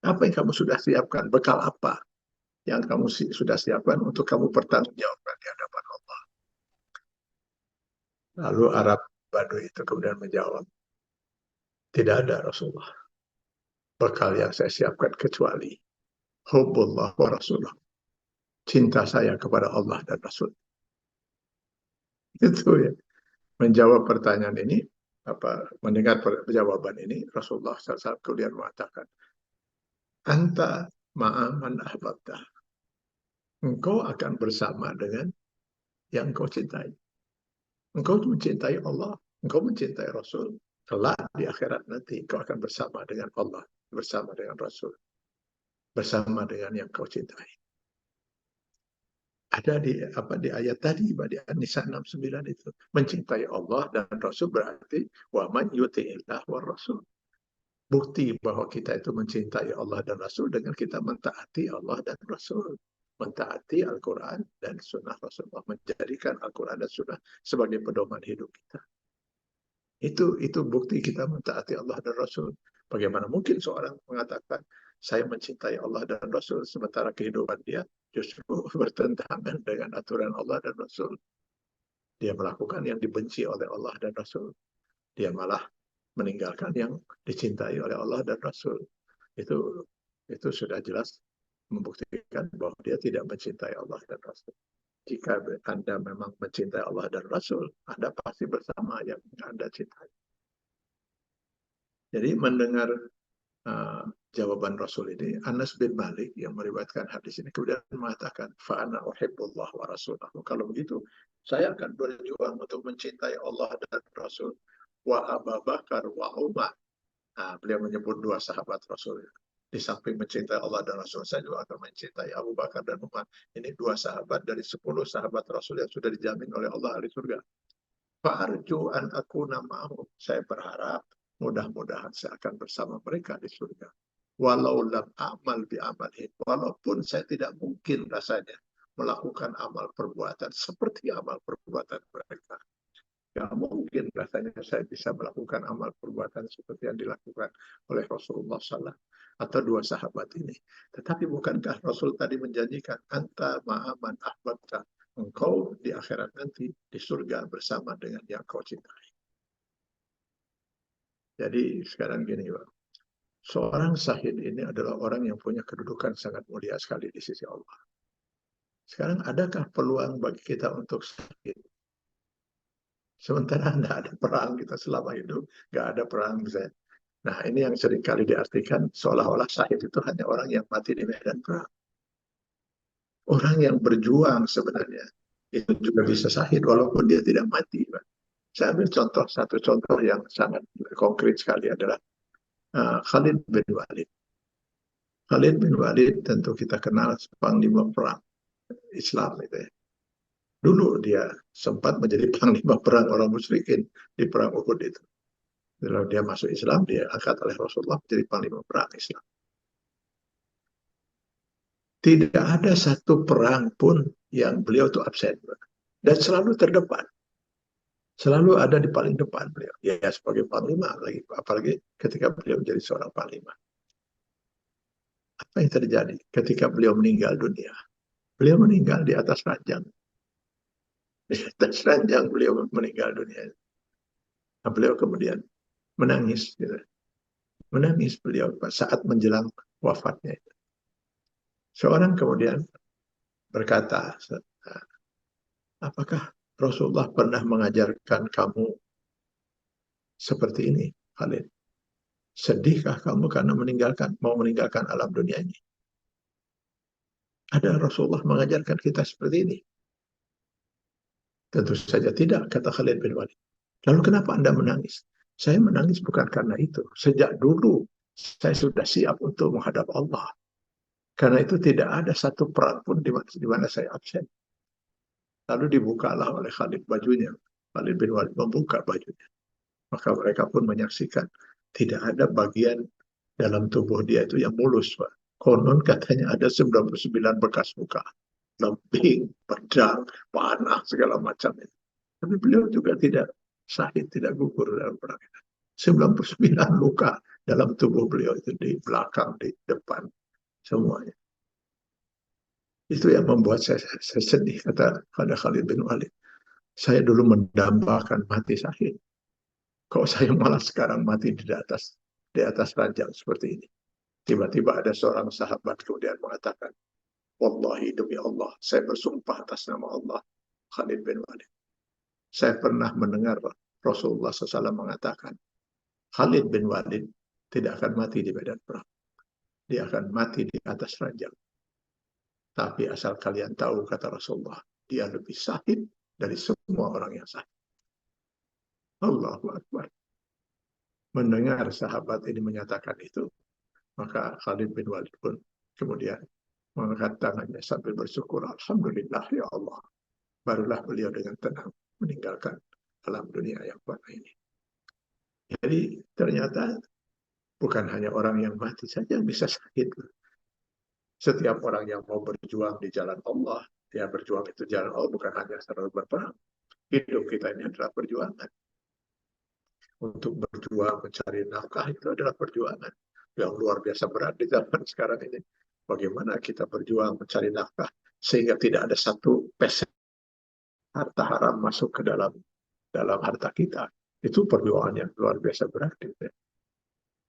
Apa yang kamu sudah siapkan? Bekal apa yang kamu sudah siapkan untuk kamu pertanggungjawabkan di hadapan Allah? Lalu Arab Badui itu kemudian menjawab, tidak ada Rasulullah. Bekal yang saya siapkan kecuali hubbullah wa Rasulullah. Cinta saya kepada Allah dan Rasul. Itu ya. Menjawab pertanyaan ini, mendengar jawaban ini, Rasulullah SAW kemudian mengatakan, anta ma'aman ahbabta. Engkau akan bersama dengan yang engkau cintai. Engkau mencintai Allah, engkau mencintai Rasul. Kelak di akhirat nanti engkau akan bersama dengan Allah, bersama dengan Rasul, bersama dengan yang kau cintai. Ada di ayat tadi, di An-Nisa 69 itu. Mencintai Allah dan Rasul berarti wa man yuti'illah wa Rasul. Bukti bahwa kita itu mencintai Allah dan Rasul dengan kita mentaati Allah dan Rasul. Mentaati Al-Quran dan Sunnah Rasulullah. Menjadikan Al-Quran dan Sunnah sebagai pedoman hidup kita. Itu bukti kita mentaati Allah dan Rasul. Bagaimana mungkin seorang mengatakan, saya mencintai Allah dan Rasul, sementara kehidupan dia justru bertentangan dengan aturan Allah dan Rasul. Dia melakukan yang dibenci oleh Allah dan Rasul. Dia malah meninggalkan yang dicintai oleh Allah dan Rasul. Itu sudah jelas membuktikan bahwa dia tidak mencintai Allah dan Rasul. Jika Anda memang mencintai Allah dan Rasul, Anda pasti bersama yang Anda cintai. Jadi mendengar jawaban Rasul ini, Anas bin Malik yang meriwayatkan hadis ini kemudian mengatakan, fa'ana uhibbullah wa rasulahu. Kalau begitu, saya akan berjuang untuk mencintai Allah dan Rasul. Wa Abu Bakar wa Umar. Beliau menyebut dua sahabat Rasul. Di samping mencintai Allah dan Rasul, saya juga akan mencintai Abu Bakar dan Umar. Ini dua sahabat dari 10 sahabat Rasul yang sudah dijamin oleh Allah ahli surga. Fa'arju an akuna ma'ahum. Saya berharap mudah-mudahan saya akan bersama mereka di surga. Walau lam amal bi amalin. Walaupun saya tidak mungkin rasanya melakukan amal perbuatan seperti amal perbuatan mereka. Tidak mungkin rasanya saya bisa melakukan amal perbuatan seperti yang dilakukan oleh Rasulullah SAW atau dua sahabat ini. Tetapi bukankah Rasul tadi menjanjikan anta ma'aman ahbabta, engkau di akhirat nanti di surga bersama dengan yang kau cintai. Jadi sekarang gini, Pak. Seorang syahid ini adalah orang yang punya kedudukan sangat mulia sekali di sisi Allah. Sekarang adakah peluang bagi kita untuk syahid? Sementara tidak ada perang kita selama hidup, nggak ada perang misalnya. Nah ini yang seringkali diartikan seolah-olah syahid itu hanya orang yang mati di medan perang. Orang yang berjuang sebenarnya itu juga bisa syahid walaupun dia tidak mati. Pak. Saya ambil satu contoh yang sangat konkret sekali adalah Khalid bin Walid. Khalid bin Walid tentu kita kenal panglima perang Islam itu ya. Dulu dia sempat menjadi panglima perang orang musyrikin di perang Uhud itu. Kalau dia masuk Islam, dia angkat oleh Rasulullah menjadi panglima perang Islam. Tidak ada satu perang pun yang beliau itu absen. Dan selalu terdepan. Selalu ada di paling depan beliau. Ya sebagai panglima, apalagi ketika beliau menjadi seorang panglima. Apa yang terjadi ketika beliau meninggal dunia? Beliau meninggal di atas ranjang. Di atas ranjang beliau meninggal dunia. Nah, beliau kemudian menangis. Gitu. Menangis beliau saat menjelang wafatnya. Seorang kemudian berkata, apakah Rasulullah pernah mengajarkan kamu seperti ini, Khalid? Sedihkah kamu karena mau meninggalkan alam dunia ini? Ada Rasulullah mengajarkan kita seperti ini? Tentu saja tidak, kata Khalid bin Walid. Lalu kenapa Anda menangis? Saya menangis bukan karena itu. Sejak dulu saya sudah siap untuk menghadap Allah. Karena itu tidak ada satu perang pun di mana saya absen. Lalu dibukalah oleh Khalid bajunya. Khalid bin Walid membuka bajunya. Maka mereka pun menyaksikan tidak ada bagian dalam tubuh dia itu yang mulus, Pak. Konon katanya ada 99 bekas luka. Lembing, pedang, panah, segala macam. Tapi beliau juga tidak syahid, tidak gugur dalam perang itu. 99 luka dalam tubuh beliau itu di belakang, di depan, semuanya. Itu yang membuat saya sedih, kata Khalid bin Walid. Saya dulu mendambakan mati syahid. Kok saya malah sekarang mati di atas ranjang seperti ini. Tiba-tiba ada seorang sahabat kemudian mengatakan, wallahi demi Allah, saya bersumpah atas nama Allah, Khalid bin Walid. Saya pernah mendengar Rasulullah SAW mengatakan, Khalid bin Walid tidak akan mati di medan perang. Dia akan mati di atas ranjang. Tapi asal kalian tahu, kata Rasulullah, dia lebih sahid dari semua orang yang sahid. Allahu Akbar. Mendengar sahabat ini menyatakan itu, maka Khalid bin Walid pun kemudian mengangkat tangannya sambil bersyukur, Alhamdulillah ya Allah. Barulah beliau dengan tenang meninggalkan alam dunia yang fana ini. Jadi ternyata bukan hanya orang yang mati saja yang bisa sakit. Setiap orang yang mau berjuang di jalan Allah, ya berjuang itu jalan Allah bukan hanya selalu berperang. Hidup kita ini adalah perjuangan. Untuk berjuang mencari nafkah itu adalah perjuangan yang luar biasa berat di zaman sekarang ini. Bagaimana kita berjuang mencari nafkah sehingga tidak ada satu peser harta haram masuk ke dalam harta kita. Itu perjuangan yang luar biasa berat. Gitu.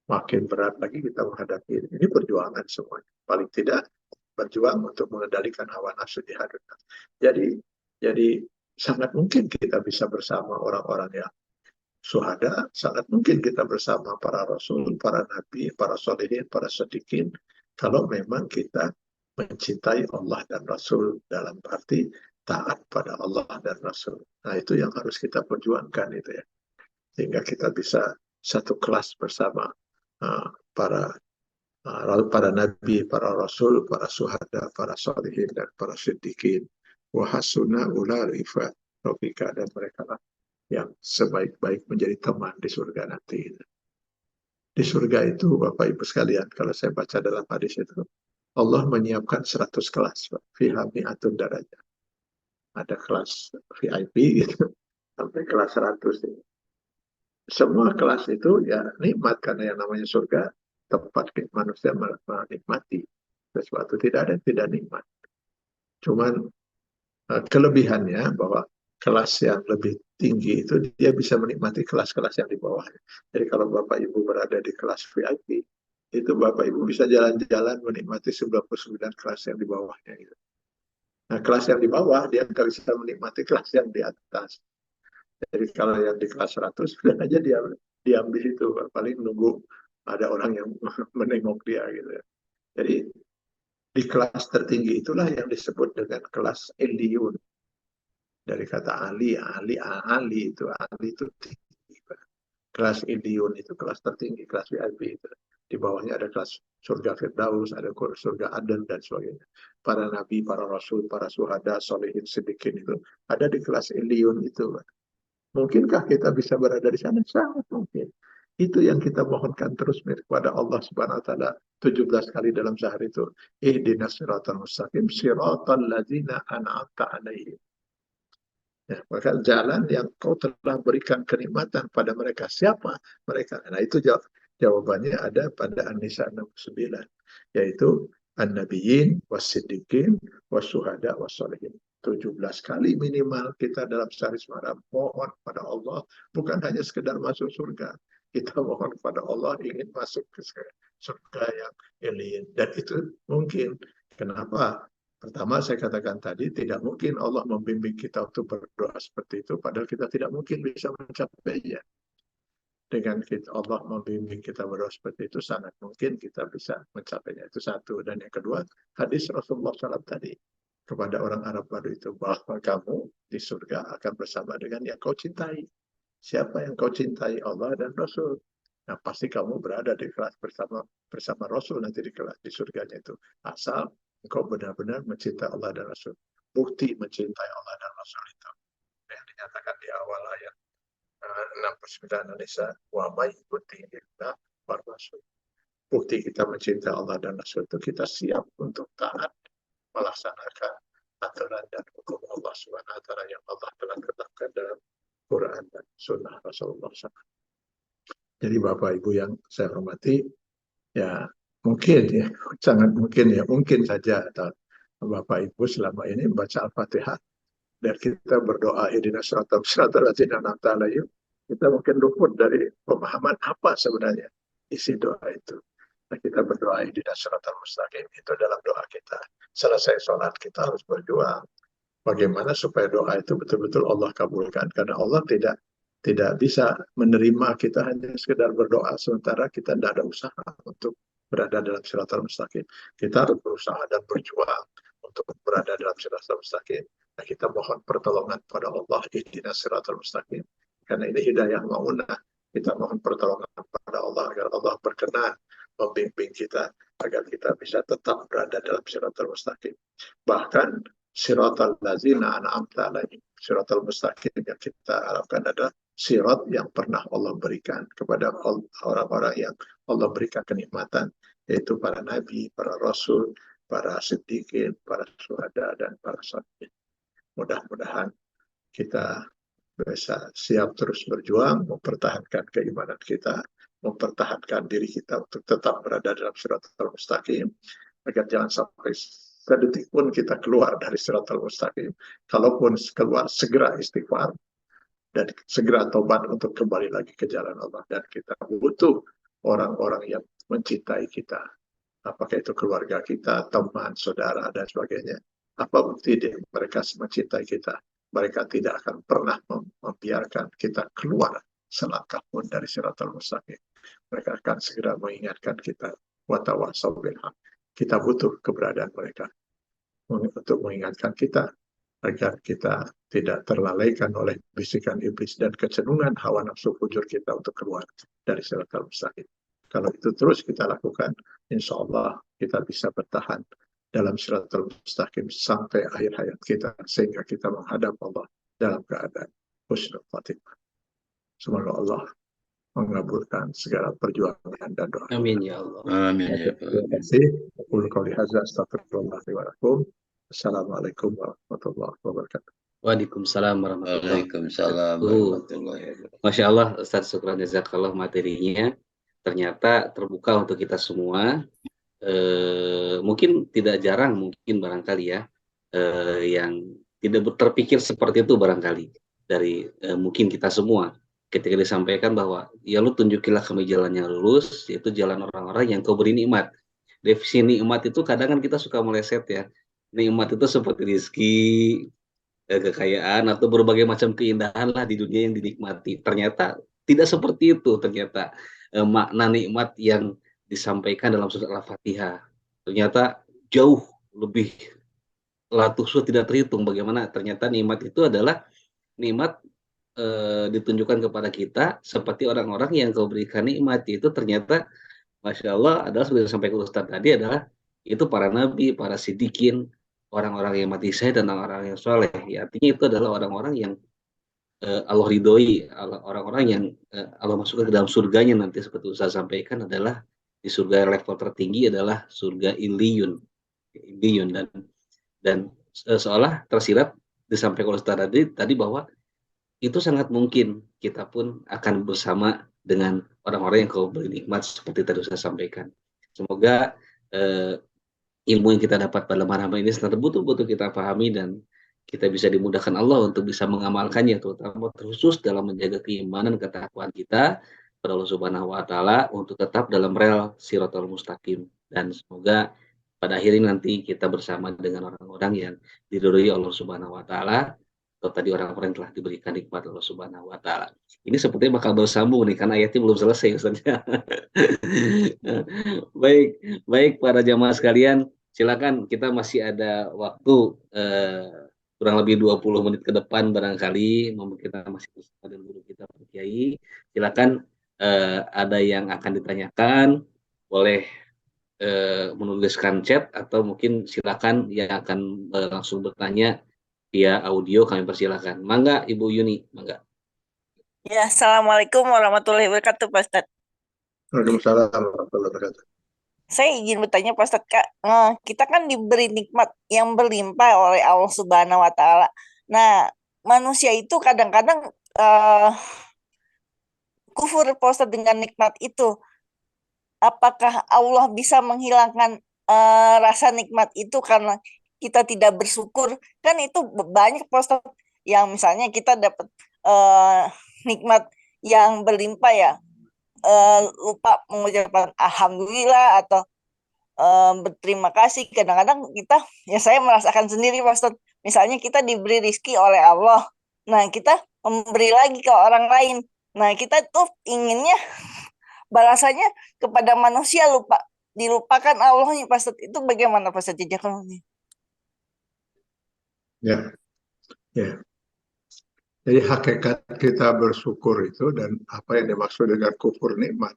Makin berat lagi kita menghadapi ini perjuangan semuanya. Paling tidak berjuang untuk mengendalikan hawa nafsu di hadapan. Jadi sangat mungkin kita bisa bersama orang-orang yang syuhada, sangat mungkin kita bersama para rasul, para nabi, para solihin, para sadiqin, kalau memang kita mencintai Allah dan Rasul dalam arti taat pada Allah dan Rasul. Nah itu yang harus kita perjuangkan itu ya, sehingga kita bisa satu kelas bersama para nabi, para rasul, para syuhada, para solihin dan para siddiqin. Wahasuna ularifa rofika, dan mereka lah yang sebaik-baik menjadi teman di surga nanti. Di surga itu, Bapak Ibu sekalian, kalau saya baca dalam hadis itu, Allah menyiapkan 100 kelas, fiha mi'atun darajat. Ada kelas VIP gitu, sampai kelas 100. Semua kelas itu ya nikmat, karena yang namanya surga tempat manusia menikmati sesuatu, tidak ada yang tidak nikmat. Cuman kelebihannya bahwa kelas yang lebih tinggi itu dia bisa menikmati kelas-kelas yang di bawahnya. Jadi kalau Bapak Ibu berada di kelas VIP, itu Bapak Ibu bisa jalan-jalan menikmati 99 kelas yang di bawahnya. Gitu. Nah kelas yang di bawah dia nggak bisa menikmati kelas yang di atas. Jadi kalau yang di kelas 100 sudah aja diam di situ, paling nunggu ada orang yang menengok dia gitu. Jadi di kelas tertinggi itulah yang disebut dengan kelas Illiyun. Dari kata Ali itu tinggi. Kelas Illiyun itu kelas tertinggi, kelas VIP itu. Di bawahnya ada kelas surga Firdaus, ada surga Aden dan sebagainya. Para nabi, para rasul, para syuhada, solihin, siddiqin itu ada di kelas Illiyun itu. Mungkinkah kita bisa berada di sana? Sangat mungkin. Itu yang kita mohonkan terus kepada Allah Subhanahu wa taala 17 kali dalam sehari itu. Ihdinas siratal mustaqim, siratal ladzina an'amta 'alaihim. Ya, maka jalan yang kau telah berikan kenikmatan pada mereka. Siapa mereka? Nah itu jawabannya ada pada An-Nisa 69. Yaitu An-Nabiyyin, Was-Siddiqin, Was-Syuhada, Was-Sholihin. 17 kali minimal kita dalam sehari semalam mohon pada Allah. Bukan hanya sekedar masuk surga. Kita mohon pada Allah ingin masuk ke surga yang elin. Dan itu mungkin. Kenapa? Pertama saya katakan tadi, tidak mungkin Allah membimbing kita untuk berdoa seperti itu, padahal kita tidak mungkin bisa mencapainya. Dengan Allah membimbing kita berdoa seperti itu, sangat mungkin kita bisa mencapainya. Itu satu. Dan yang kedua, hadis Rasulullah SAW tadi, kepada orang Arab Badu itu, bahwa kamu di surga akan bersama dengan yang kau cintai. Siapa yang kau cintai? Allah dan Rasul. Nah, pasti kamu berada di kelas bersama Rasul nanti di kelas di surganya itu. Asal engkau benar-benar mencintai Allah dan Rasul. Bukti mencintai Allah dan Rasul itu yang dinyatakan di awal ayat 69 An-Nisa, wa may yuti'illah war Rasul. Bukti kita mencintai Allah dan Rasul itu kita siap untuk taat melaksanakan aturan dan hukum Allah Subhanahu wa taala yang Allah telah tetapkan dalam Quran dan Sunnah Rasulullah SAW. Jadi Bapak Ibu yang saya hormati, ya mungkin ya, sangat mungkin ya, mungkin saja Bapak Ibu selama ini membaca Al-Fatihah dan kita berdoa ihdinas siratal mustaqim, kita mungkin luput dari pemahaman apa sebenarnya isi doa itu. Nah, kita berdoa ihdinas siratal mustaqim itu dalam doa kita. Selesai sholat kita harus berjuang. Bagaimana supaya doa itu betul-betul Allah kabulkan. Karena Allah tidak tidak bisa menerima kita hanya sekedar berdoa sementara kita tidak ada usaha untuk berada dalam siratal mustaqim. Kita harus berusaha dan berjuang untuk berada dalam siratal mustaqim. Nah, kita mohon pertolongan pada Allah, ihdinas siratal mustaqim. Karena ini hidayah ma'unah. Kita mohon pertolongan pada Allah agar Allah berkenan membimbing kita agar kita bisa tetap berada dalam siratal mustaqim. Bahkan siratal lazina an'amta alaihim, siratal mustaqim yang kita harapkan adalah sirat yang pernah Allah berikan kepada orang-orang yang Allah berikan kenikmatan, yaitu para nabi, para rasul, para siddiqin, para syuhada, dan para sholihin. Mudah-mudahan kita bisa siap terus berjuang, mempertahankan keimanan kita, mempertahankan diri kita untuk tetap berada dalam siratal mustaqim, agar jangan sampai sedetik pun kita keluar dari siratal mustaqim. Kalaupun keluar, segera istighfar dan segera tobat untuk kembali lagi ke jalan Allah. Dan kita butuh orang-orang yang mencintai kita. Apakah itu keluarga kita, teman, saudara, dan sebagainya. Apa bukti dia? Mereka mencintai kita. Mereka tidak akan pernah membiarkan kita keluar selangkah pun dari siratal mustaqim. Mereka akan segera mengingatkan kita. Watawassaw bil haq. Kita butuh keberadaan mereka untuk mengingatkan kita agar kita tidak terlalaikan oleh bisikan iblis dan kecenderungan hawa nafsu fujur kita untuk keluar dari siratal mustaqim. Kalau itu terus kita lakukan, insya Allah kita bisa bertahan dalam siratal mustaqim sampai akhir hayat kita, sehingga kita menghadap Allah dalam keadaan husnul khatimah. Semoga Allah mengabulkan segala perjuangan dan doa. Amin ya Allah. Amin ya Terima kasih. Qul qouli hadza astaghfirullah li wa lakum. Assalamualaikum warahmatullahi wabarakatuh. Waalaikumsalam warahmatullahi Waalaikumsalam wabarakatuh. warahmatullahi wabarakatuh. Masya Allah, Ustaz, syukran jazakallah materinya. Ternyata terbuka untuk kita semua. Mungkin tidak jarang, mungkin barangkali ya, yang tidak terpikir seperti itu barangkali dari mungkin kita semua. Ketika disampaikan bahwa ya lu tunjukilah kami jalan yang lurus, yaitu jalan orang-orang yang kau beri nikmat. Definisi nikmat itu kadang kan kita suka meleset ya. Nikmat itu seperti rezeki, kekayaan, atau berbagai macam keindahan lah di dunia yang dinikmati. Ternyata tidak seperti itu ternyata makna nikmat yang disampaikan dalam surat Al-Fatihah. Ternyata jauh lebih latuh tidak terhitung bagaimana ternyata nikmat itu adalah nikmat ditunjukkan kepada kita seperti orang-orang yang kau berikan nikmat itu ternyata Masya Allah adalah seperti disampaikan Ustaz tadi adalah itu para nabi, para siddiqin, orang-orang yang mati syahid dan orang-orang yang soleh. Ya, artinya itu adalah orang-orang yang Allah ridhoi, orang-orang yang Allah masukkan ke dalam surganya nanti seperti Ustaz sampaikan adalah di surga level tertinggi adalah surga Illiyun dan seolah tersirat disampaikan oleh Ustaz tadi bahwa itu sangat mungkin kita pun akan bersama dengan orang-orang yang kau beri nikmat seperti tadi saya sampaikan. Semoga ilmu yang kita dapat pada malam ini sangat betul-betul kita pahami dan kita bisa dimudahkan Allah untuk bisa mengamalkannya, terutama terkhusus dalam menjaga keimanan ketakwaan kita pada Allah Subhanahu wa taala untuk tetap dalam rel Shiratal Mustaqim. Dan semoga pada akhirnya nanti kita bersama dengan orang-orang yang diridhoi Allah Subhanahu wa taala atau tadi orang-orang yang telah diberikan nikmat Allah Subhanahu wa taala. Ini sepertinya bakal bersambung nih karena ayatnya belum selesai Ustaznya. Baik para jamaah sekalian, silakan kita masih ada waktu kurang lebih 20 menit ke depan barangkali kita masih bersama dengan guru kita Pak Kiai. Silakan ada yang akan ditanyakan boleh menuliskan chat atau mungkin silakan yang akan langsung bertanya via audio kami persilakan. Mangga Ibu Yuni, mangga. Ya, Assalamualaikum warahmatullahi wabarakatuh, Pak Ustadz. Waalaikumsalam warahmatullahi wabarakatuh. Saya izin bertanya, Pak Ustadz, Kak. Kita kan diberi nikmat yang berlimpah oleh Allah Subhanahu wa taala. Nah, manusia itu kadang-kadang kufur, Pak Ustadz, dengan nikmat itu. Apakah Allah bisa menghilangkan rasa nikmat itu karena kita tidak bersyukur? Kan itu banyak Pak yang misalnya kita dapat nikmat yang berlimpah ya, lupa mengucapkan alhamdulillah atau berterima kasih. Kadang-kadang kita, ya saya merasakan sendiri Pak Ustadz, misalnya kita diberi rizki oleh Allah Nah, kita memberi lagi ke orang lain. Nah, kita tuh inginnya balasannya kepada manusia, dilupakan Allahnya, Pak Ustadz. Itu bagaimana, Pak Ustadz Jazakallahu? Ya, ya. Jadi hakikat kita bersyukur itu dan apa yang dimaksud dengan kufur nikmat.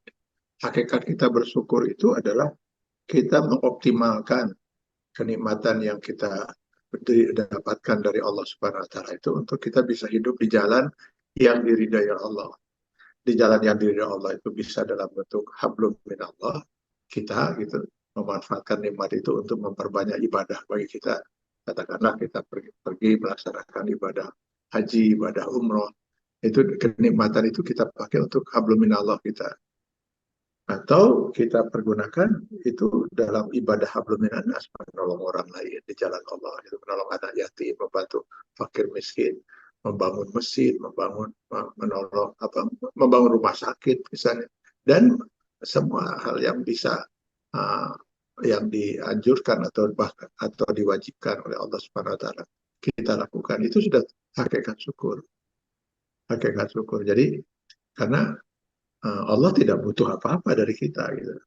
Hakikat kita bersyukur itu adalah kita mengoptimalkan kenikmatan yang kita dapatkan dari Allah Subhanahu wa taala itu untuk kita bisa hidup di jalan yang diridai Allah. Di jalan yang diridai Allah itu bisa dalam bentuk hablum minallah, kita gitu memanfaatkan nikmat itu untuk memperbanyak ibadah bagi kita. Katakanlah kita pergi melaksanakan ibadah haji, ibadah umroh, itu kenikmatan itu kita pakai untuk hablum minallah kita. Atau kita pergunakan itu dalam ibadah hablum minannas, menolong orang lain di jalan Allah, itu menolong anak yatim, membantu fakir miskin, membangun masjid, menolong membangun rumah sakit misalnya, dan semua hal yang bisa yang dianjurkan atau diwajibkan oleh Allah Subhanahu wa taala kita lakukan, itu sudah hakikat syukur. Hakikat syukur. Jadi karena Allah tidak butuh apa-apa dari kita gitu.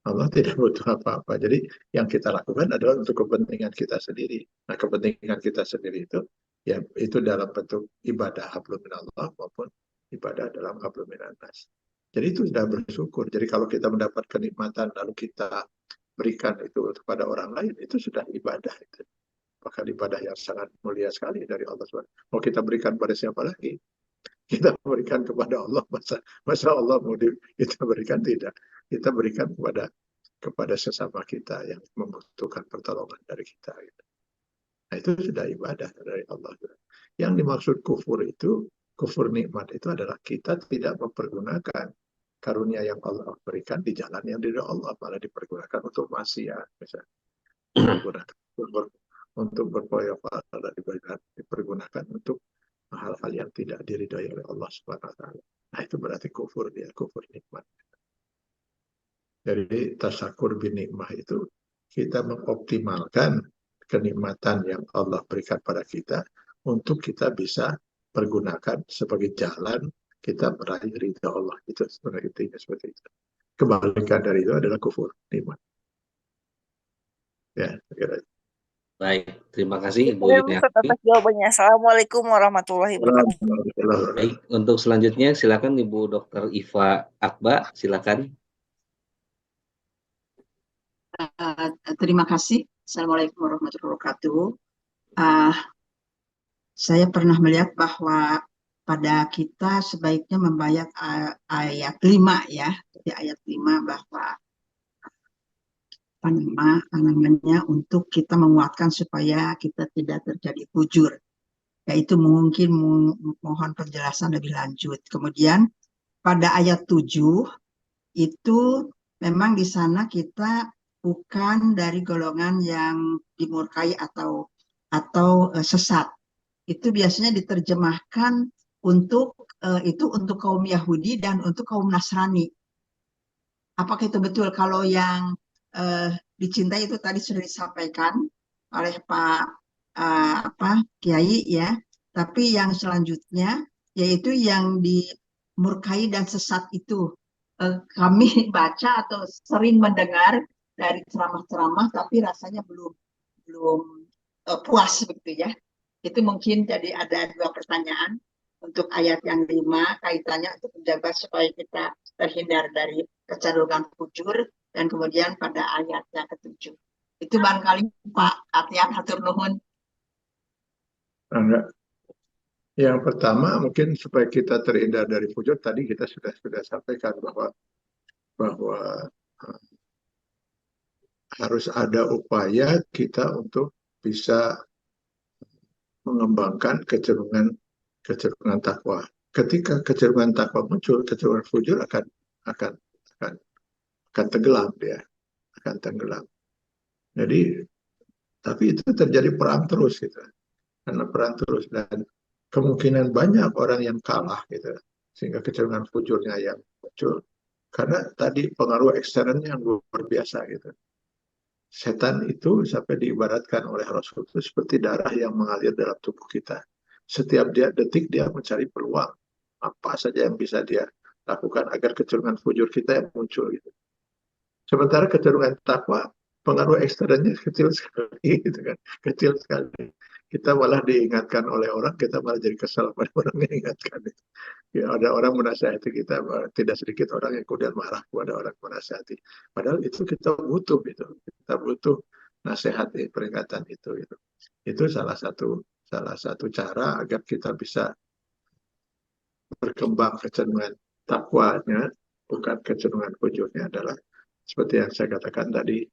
Allah tidak butuh apa-apa. Jadi yang kita lakukan adalah untuk kepentingan kita sendiri. Nah, kepentingan kita sendiri itu ya itu dalam bentuk ibadah hablum minallah maupun ibadah dalam hablum minannas. Jadi itu sudah bersyukur. Jadi kalau kita mendapat kenikmatan lalu kita berikan itu kepada orang lain, itu sudah ibadah itu. Bahkan ibadah yang sangat mulia sekali dari Allah SWT. Mau kita berikan pada siapa lagi? Kita berikan kepada Allah, masa Allah mau kita berikan, tidak, kita berikan kepada sesama kita yang membutuhkan pertolongan dari kita gitu. Nah, itu sudah ibadah dari Allah. Yang dimaksud kufur itu, kufur nikmat itu adalah kita tidak mempergunakan karunia yang Allah berikan di jalan yang dari Allah, malah dipergunakan untuk maksiat misalnya, untuk berpoya-poya, dipergunakan untuk hal-hal yang tidak diridhai oleh Allah Subhanahu wa taala. Nah, itu berarti kufur, dia kufur nikmat. Jadi tasakur bin nikmah itu kita mengoptimalkan kenikmatan yang Allah berikan pada kita untuk kita bisa pergunakan sebagai jalan kita meraih ridha Allah. Itu sebenarnya intinya seperti itu. Kebalikan dari itu adalah kufur nikmat. Ya, kira. Baik, terima kasih Ibu Yuniati. Atas jawabannya. Assalamualaikum warahmatullahi wabarakatuh. Baik, untuk selanjutnya silakan Ibu Dr. Iva Akba, silakan. Terima kasih. Assalamualaikum warahmatullahi wabarakatuh. Saya pernah melihat bahwa pada kita sebaiknya membayar ayat 5 ya, jadi ayat 5 bahwa namanya untuk kita menguatkan supaya kita tidak terjadi fujur, yaitu mungkin mohon penjelasan lebih lanjut. Kemudian pada ayat 7 itu memang di sana kita bukan dari golongan yang dimurkai atau sesat. Itu biasanya diterjemahkan untuk kaum Yahudi dan untuk kaum Nasrani. Apakah itu betul? Kalau yang dicintai itu tadi sudah disampaikan oleh Pak Kiai ya, tapi yang selanjutnya yaitu yang dimurkai dan sesat itu kami baca atau sering mendengar dari ceramah-ceramah, tapi rasanya belum puas begitu ya. Itu mungkin jadi ada 2 pertanyaan untuk ayat yang 5 kaitannya untuk menjaga supaya kita terhindar dari kecenderungan fujur, dan kemudian pada ayat yang ke-7. Itu barangkali Pak Atian hatur nuhun. Enggak. Yang pertama mungkin supaya kita terhindar dari fujur, tadi kita sudah sampaikan bahwa harus ada upaya kita untuk bisa mengembangkan kecenderungan takwa. Ketika kecenderungan takwa muncul, kecenderungan fujur akan tenggelam, dia akan tenggelam. Jadi, tapi itu terjadi perang terus gitu, karena perang terus dan kemungkinan banyak orang yang kalah gitu, sehingga kecenderungan fujurnya yang muncul karena tadi pengaruh eksternalnya yang luar biasa gitu. Setan itu sampai diibaratkan oleh Rasul itu seperti darah yang mengalir dalam tubuh kita. Setiap detik dia mencari peluang apa saja yang bisa dia lakukan agar kecenderungan fujur kita yang muncul gitu. Sementara kecenderungan takwa pengaruh eksternnya kecil sekali gitu kan, kecil sekali. Kita malah diingatkan oleh orang, kita malah jadi kesal pada orang yang ingatkan. Ya, ada orang menasihati kita, tidak sedikit orang yang kemudian marah kepada orang menasihati. Padahal itu kita butuh itu, kita butuh nasihat, peringatan itu. Gitu. Itu salah satu cara agar kita bisa berkembang kecenderungan takwanya, bukan kecenderungan fujurnya adalah seperti yang saya katakan tadi,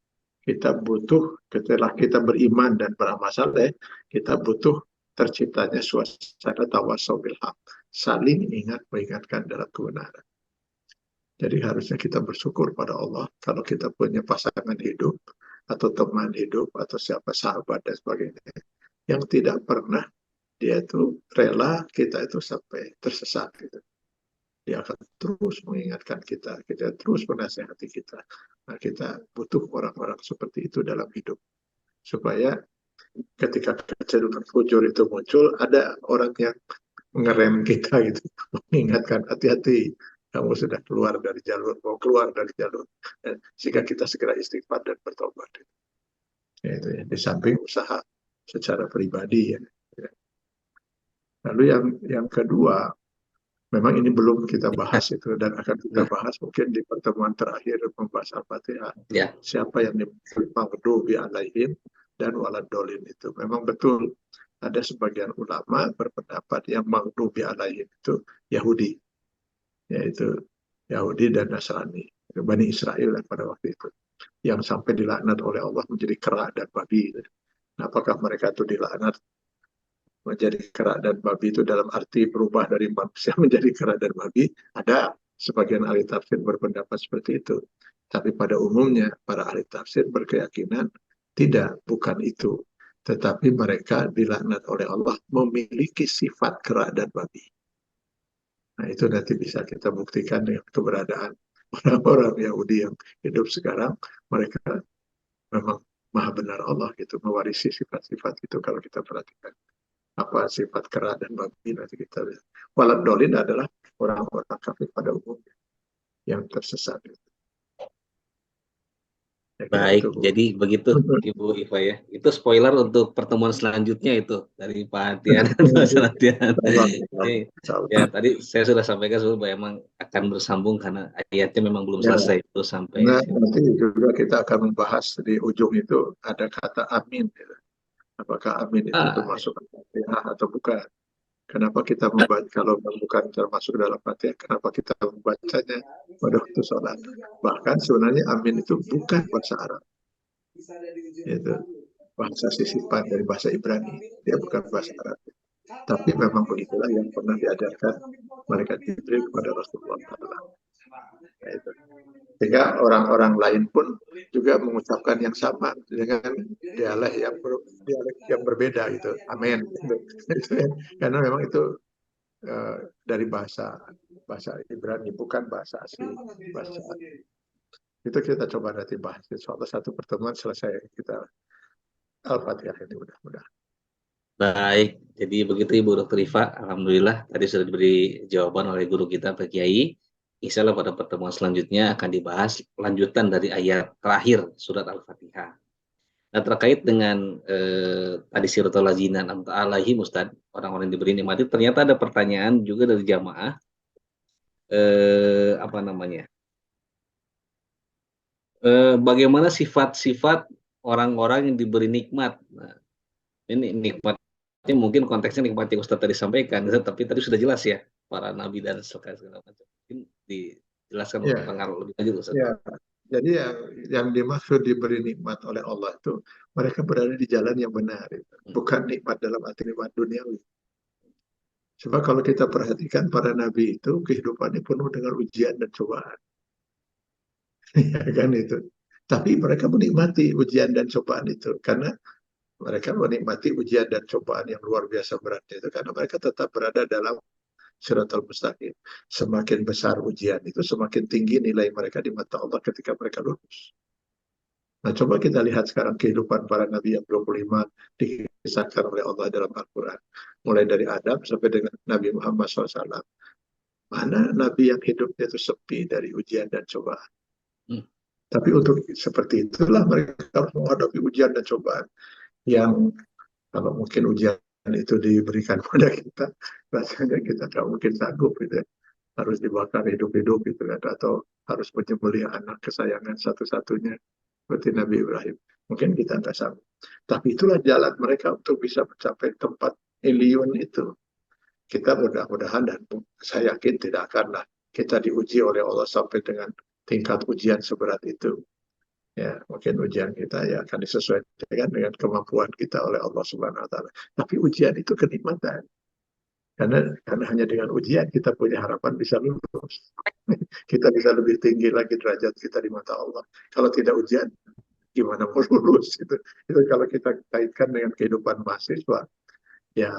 kita butuh setelah kita beriman dan beramal saleh, kita butuh terciptanya suasana tawasau bil haq, saling ingat mengingatkan dalam kebenaran. Jadi harusnya kita bersyukur pada Allah kalau kita punya pasangan hidup atau teman hidup atau siapa sahabat dan sebagainya yang tidak pernah dia itu rela kita itu sampai tersesat gitu. Dia akan terus mengingatkan kita, kita terus menasehati kita. Nah, kita butuh orang-orang seperti itu dalam hidup. Supaya ketika kecenderungan fujur itu muncul, ada orang yang mengerem kita gitu, mengingatkan hati-hati, kamu sudah keluar dari jalur, mau keluar dari jalur. Sehingga kita segera istighfar dan bertobat. Ya, itu ya. Di samping usaha secara pribadi ya. Lalu yang kedua, memang ini belum kita bahas itu dan akan kita bahas mungkin di pertemuan terakhir membahas Al-Fatihah. Ya. Siapa yang disebut maghdubi alaihim dan waladolin itu. Memang betul ada sebagian ulama berpendapat yang maghdubi alaihim itu Yahudi. Yaitu Yahudi dan Nasrani. Bani Israel pada waktu itu. Yang sampai dilaknat oleh Allah menjadi kera dan babi. Nah, apakah mereka itu dilaknat menjadi kera dan babi itu dalam arti berubah dari manusia menjadi kera dan babi? Ada sebagian ahli tafsir berpendapat seperti itu. Tapi pada umumnya para ahli tafsir berkeyakinan tidak, bukan itu. Tetapi mereka dilaknat oleh Allah memiliki sifat kera dan babi. Nah, itu nanti bisa kita buktikan dengan keberadaan orang-orang Yahudi yang hidup sekarang. Mereka memang maha benar Allah gitu, mewarisi sifat-sifat itu kalau kita perhatikan. Apa sifat kera dan babi nanti kita lihat. Walad dolin adalah orang-orang kafir pada umumnya yang tersesat. Ya, Baik, itu, jadi begitu Ibu Iva ya. Itu spoiler untuk pertemuan selanjutnya itu dari Pak Atian atau Selatian. Ya, tadi saya sudah sampaikan bahwa emang akan bersambung karena ayatnya memang belum ya, selesai itu sampai. nah, nanti juga kita akan membahas di ujung itu ada kata amin. Gitu. Apakah amin itu termasuk Al-Fatihah atau bukan? Kenapa kita membaca, kalau bukan termasuk dalam Fatihah, kenapa kita membacanya pada waktu sholat? Bahkan sebenarnya amin itu bukan bahasa Arab. Itu bahasa sisipan dari bahasa Ibrani. Dia bukan bahasa Arab. Tapi memang begitulah yang pernah diajarkan mereka Jibril kepada Rasulullah SAW. Itu. Sehingga orang-orang lain pun juga mengucapkan yang sama dengan dialek yang berbeda gitu. Amin. Karena memang itu dari bahasa Ibrani, bukan bahasa asli. Itu kita coba nanti bahas. Insyaallah satu pertemuan selesai kita Al-Fatihah ini mudah-mudahan. Baik, jadi begitu Ibu Dr. Iva. Alhamdulillah tadi sudah diberi jawaban oleh guru kita Pak Kiai. Insya Allah pada pertemuan selanjutnya akan dibahas lanjutan dari ayat terakhir surat Al-Fatihah. Nah, terkait dengan tadi siratal ladzina an'amta alaihim Ustaz, orang-orang yang diberi nikmat itu, ternyata ada pertanyaan juga dari jamaah apa namanya? Bagaimana sifat-sifat orang-orang yang diberi nikmat? Nah, ini nikmatnya mungkin konteksnya nikmat yang Ustaz tadi sampaikan, tapi tadi sudah jelas ya para nabi dan segala macam. Mungkin dijelaskan Ya, pengaruh lebih lanjut Ustaz. ya. Jadi yang dimaksud diberi nikmat oleh Allah itu mereka berada di jalan yang benar, bukan nikmat dalam arti nikmat duniawi. Sebab kalau kita perhatikan para nabi itu kehidupannya penuh dengan ujian dan cobaan, ya kan itu. Tapi mereka menikmati ujian dan cobaan itu karena mereka menikmati ujian dan cobaan yang luar biasa beratnya itu karena mereka tetap berada dalam Siratal Mustaqim. Semakin besar ujian itu, semakin tinggi nilai mereka di mata Allah ketika mereka lulus. Nah, coba kita lihat sekarang kehidupan para nabi yang 25 dikisahkan oleh Allah dalam Al-Quran. Mulai dari Adam sampai dengan Nabi Muhammad SAW. Mana nabi yang hidupnya itu sepi dari ujian dan cobaan. Tapi untuk seperti itulah mereka harus menghadapi ujian dan cobaan. Yang kalau mungkin ujian itu diberikan pada kita, rasanya kita tidak mungkin sanggup gitu ya. Harus dibakar hidup-hidup gitu kan, atau harus menyembelih anak kesayangan satu-satunya seperti Nabi Ibrahim. Mungkin kita nggak sanggup. Tapi itulah jalan mereka untuk bisa mencapai tempat Ilion itu. Kita mudah-mudahan dan saya yakin tidak akanlah kita diuji oleh Allah sampai dengan tingkat ujian seberat itu. Ya, mungkin ujian kita ya akan disesuaikan dengan kemampuan kita oleh Allah Subhanahu wa taala. Tapi ujian itu kenikmatan. Karena hanya dengan ujian kita punya harapan bisa lulus. Kita bisa lebih tinggi lagi derajat kita di mata Allah. Kalau tidak ujian, gimana mau lulus? Itu kalau kita kaitkan dengan kehidupan mahasiswa, ya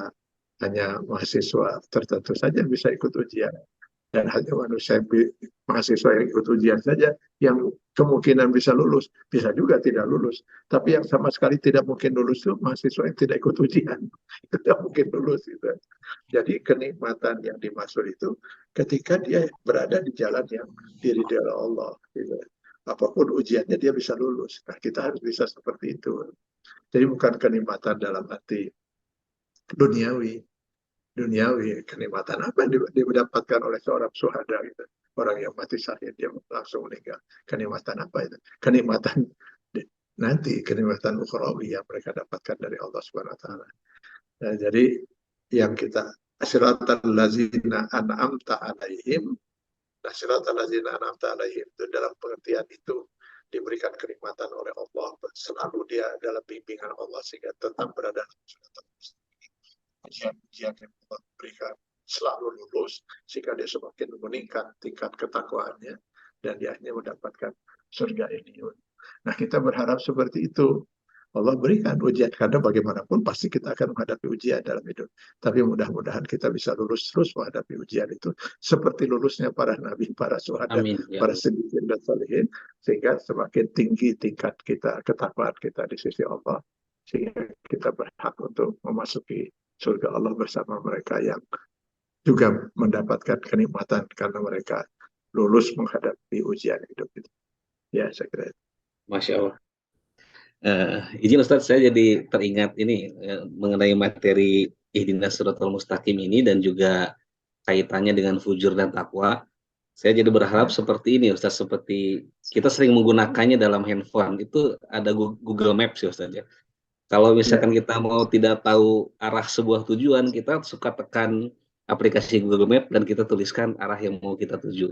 hanya mahasiswa tertentu saja bisa ikut ujian. Dan hanya mahasiswa yang ikut ujian saja yang kemungkinan bisa lulus, bisa juga tidak lulus. Tapi yang sama sekali tidak mungkin lulus itu mahasiswa yang tidak ikut ujian. Itu tidak mungkin lulus. Gitu. Jadi kenikmatan yang dimaksud itu ketika dia berada di jalan yang diridhoi oleh Allah. Gitu. Apapun ujiannya dia bisa lulus. Nah, kita harus bisa seperti itu. Jadi bukan kenikmatan dalam arti duniawi, kenikmatan apa yang didapatkan oleh seorang syuhada gitu. Orang yang mati syahid dia langsung meninggal. Kenikmatan apa itu? Kenikmatan nanti, kenikmatan ukhrawi yang mereka dapatkan dari Allah Subhanahu wa taala. Nah, jadi yang kita siratal ladzina an'amta alaihim, siratal ladzina an'amta alaihim itu dalam pengertian itu diberikan kenikmatan oleh Allah, selalu dia dalam bimbingan Allah sehingga tetap berada dalam siratal mustaqim. Ujian yang Allah berikan selalu lulus sehingga dia semakin meningkat tingkat ketakwaannya dan dia hanya mendapatkan surga ini. Nah, kita berharap seperti itu. Allah berikan ujian karena bagaimanapun pasti kita akan menghadapi ujian dalam hidup. Tapi mudah-mudahan kita bisa lulus terus menghadapi ujian itu seperti lulusnya para nabi, para syuhada, para siddiqin dan salihin, sehingga semakin tinggi tingkat kita, ketakwaan kita di sisi Allah, sehingga kita berhak untuk memasuki surga Allah bersama mereka yang juga mendapatkan kenikmatan karena mereka lulus menghadapi ujian hidup itu. Ya, saya kira. Masya Allah. Izin Ustadz, saya jadi teringat ini mengenai materi Ihdinas Shiratal Mustaqim ini dan juga kaitannya dengan fujur dan takwa. Saya jadi berharap seperti ini Ustadz, seperti kita sering menggunakannya dalam handphone, itu ada Google Maps ya Ustadz ya. Kalau misalkan kita mau tidak tahu arah sebuah tujuan, kita suka tekan aplikasi Google Map dan kita tuliskan arah yang mau kita tuju.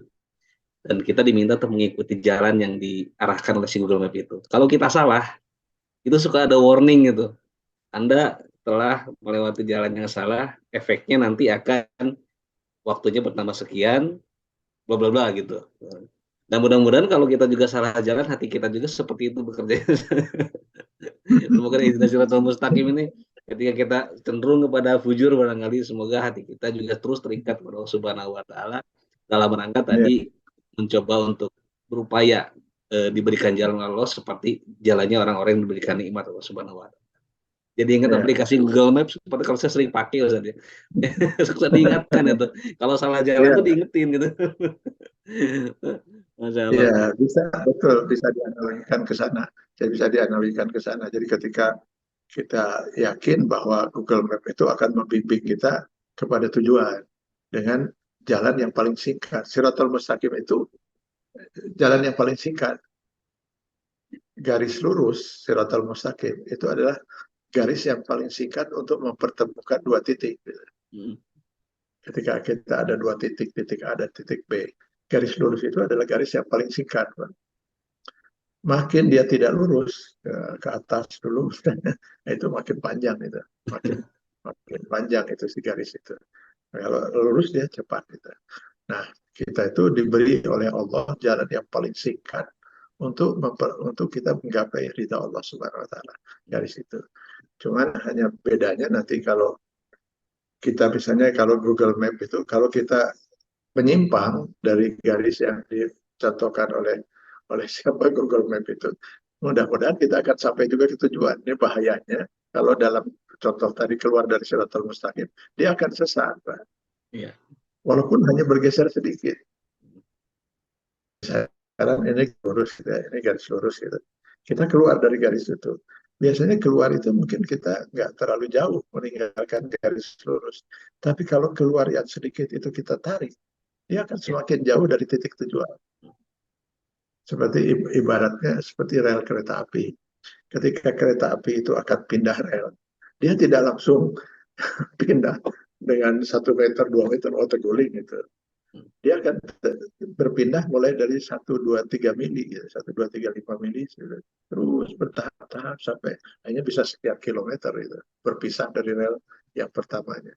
Dan kita diminta untuk mengikuti jalan yang diarahkan oleh si Google Map itu. Kalau kita salah, itu suka ada warning gitu. Anda telah melewati jalan yang salah, efeknya nanti akan waktunya bertambah sekian, bla bla bla gitu. Dan mudah-mudahan kalau kita juga salah jalan, hati kita juga seperti itu bekerja. Semoga Ihdinas Shiratal Mustaqim ini ketika kita cenderung kepada fujur barangkali semoga hati kita juga terus terikat kepada Allah Subhanahu wa taala dalam rangka tadi mencoba untuk berupaya diberikan jalan Allah seperti jalannya orang-orang yang diberikan nikmat Allah Subhanahu wa taala. Jadi ingat aplikasi Google Maps seperti kalau saya sering pakai Ustaz ya. Suka diingatkan itu. Kalau salah jalan itu diingetin gitu. Masya Allah. Ya, bisa dianalogikan ke sana. Bisa dianalogikan ke sana. Jadi ketika kita yakin bahwa Google Map itu akan membimbing kita kepada tujuan dengan jalan yang paling singkat. Shiratal Mustaqim itu jalan yang paling singkat. Garis lurus Shiratal Mustaqim itu adalah garis yang paling singkat untuk mempertemukan dua titik. Ketika kita ada dua titik, titik A dan titik B. Garis lurus itu adalah garis yang paling singkat. Makin dia tidak lurus ke atas dulu, itu makin panjang itu, makin panjang itu si garis itu. Kalau lurus dia cepat gitu. Nah, kita itu diberi oleh Allah jalan yang paling singkat untuk kita menggapai ridha Allah Subhanahu wa taala garis itu. Cuman hanya bedanya nanti kalau kita misalnya kalau Google Map itu kalau kita menyimpang dari garis yang dicontohkan oleh siapa Google Map itu, Mudah-mudahan kita akan sampai juga ke tujuan. Ini bahayanya kalau dalam contoh tadi keluar dari Shiratal Mustaqim, dia akan sesat, Pak. Iya. Walaupun hanya bergeser sedikit. Sekarang ini lurus, ini garis lurus gitu. Kita keluar dari garis itu. Biasanya keluar itu mungkin kita nggak terlalu jauh meninggalkan garis lurus. Tapi kalau keluar yang sedikit itu kita tarik, dia akan semakin jauh dari titik tujuan. Seperti ibaratnya seperti rel kereta api. Ketika kereta api itu akan pindah rel, dia tidak langsung pindah dengan 1 meter, 2 meter, terguling gitu. Dia akan berpindah mulai dari 1, 2, 3 mili, gitu. 1, 2, 3, 5 mili, gitu. Terus bertahap-tahap sampai hanya bisa sekian kilometer itu berpisah dari rel yang pertamanya.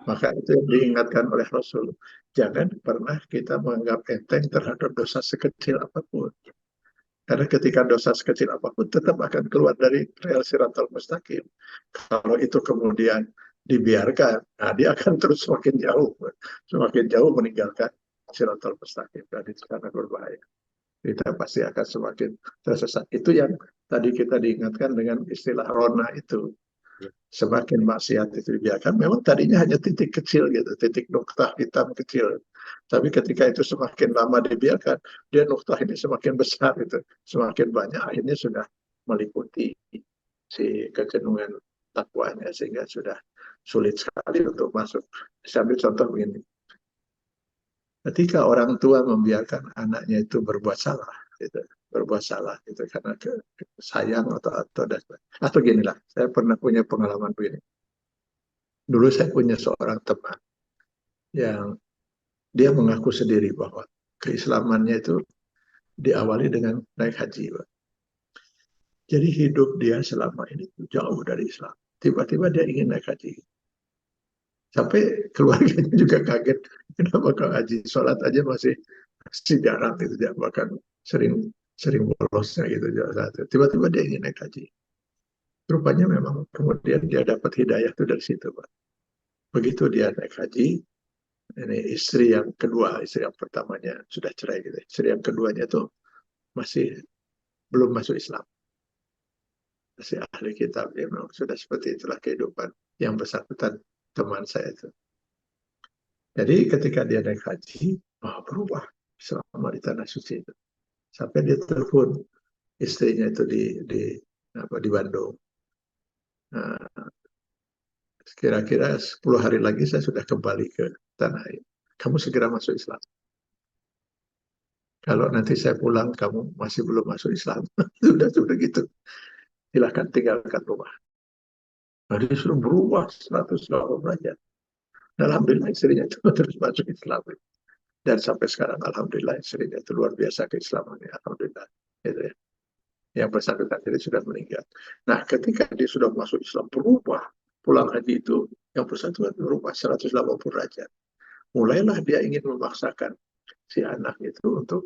Maka itu yang diingatkan oleh Rasul. Jangan pernah kita menganggap enteng terhadap dosa sekecil apapun. Karena ketika dosa sekecil apapun tetap akan keluar dari rel Shiratal Mustaqim. Kalau itu kemudian dibiarkan, nah dia akan terus semakin jauh meninggalkan Shiratal Mustaqim, dan itu sangat berbahaya. Kita pasti akan semakin tersesat. Itu yang tadi kita diingatkan dengan istilah rona itu. Semakin maksiat itu dibiarkan, memang tadinya hanya titik kecil gitu, titik noktah hitam kecil. Tapi ketika itu semakin lama dibiarkan, dia noktah ini semakin besar itu, semakin banyak, akhirnya sudah meliputi si kecenderungan takwanya, sehingga sudah sulit sekali untuk masuk. Saya ambil contoh begini. Ketika orang tua membiarkan anaknya itu berbuat salah, gitu, karena sayang atau ginilah. Saya pernah punya pengalaman begini. Dulu saya punya seorang teman yang dia mengaku sendiri bahwa keislamannya itu diawali dengan naik haji, Pak. Jadi hidup dia selama ini jauh dari Islam. Tiba-tiba dia ingin naik haji. Sampai keluarganya juga kaget. Kenapa kalau haji? Sholat aja masih jarang gitu, bahkan sering bolosnya gitu. Tiba-tiba dia ingin naik haji. Rupanya memang kemudian dia dapat hidayah itu dari situ, Pak. Begitu dia naik haji, ini istri yang kedua, istri yang pertamanya sudah cerai gitu. Istri yang keduanya tuh masih belum masuk Islam. Masih ahli kitab, ya memang sudah seperti itulah kehidupan yang bersangkutan teman saya itu. Jadi ketika dia naik haji, berubah selama di tanah suci itu. Sampai dia telepon istrinya itu di Bandung. Nah, kira-kira 10 hari lagi saya sudah kembali ke tanah air. Kamu segera masuk Islam. Kalau nanti saya pulang, kamu masih belum masuk Islam. sudah gitu. Silahkan tinggalkan rumah. Nah, dia sudah berubah 180 derajat. Alhamdulillah istrinya itu terus masuk Islam. Dan sampai sekarang Alhamdulillah istrinya itu luar biasa keislamannya. Alhamdulillah. Gitu ya. Yang bersangkutan jadi sudah meninggal. Nah, ketika dia sudah masuk Islam, berubah. Pulang haji itu, yang bersangkutan berubah 180 derajat. Mulailah dia ingin memaksakan si anak itu untuk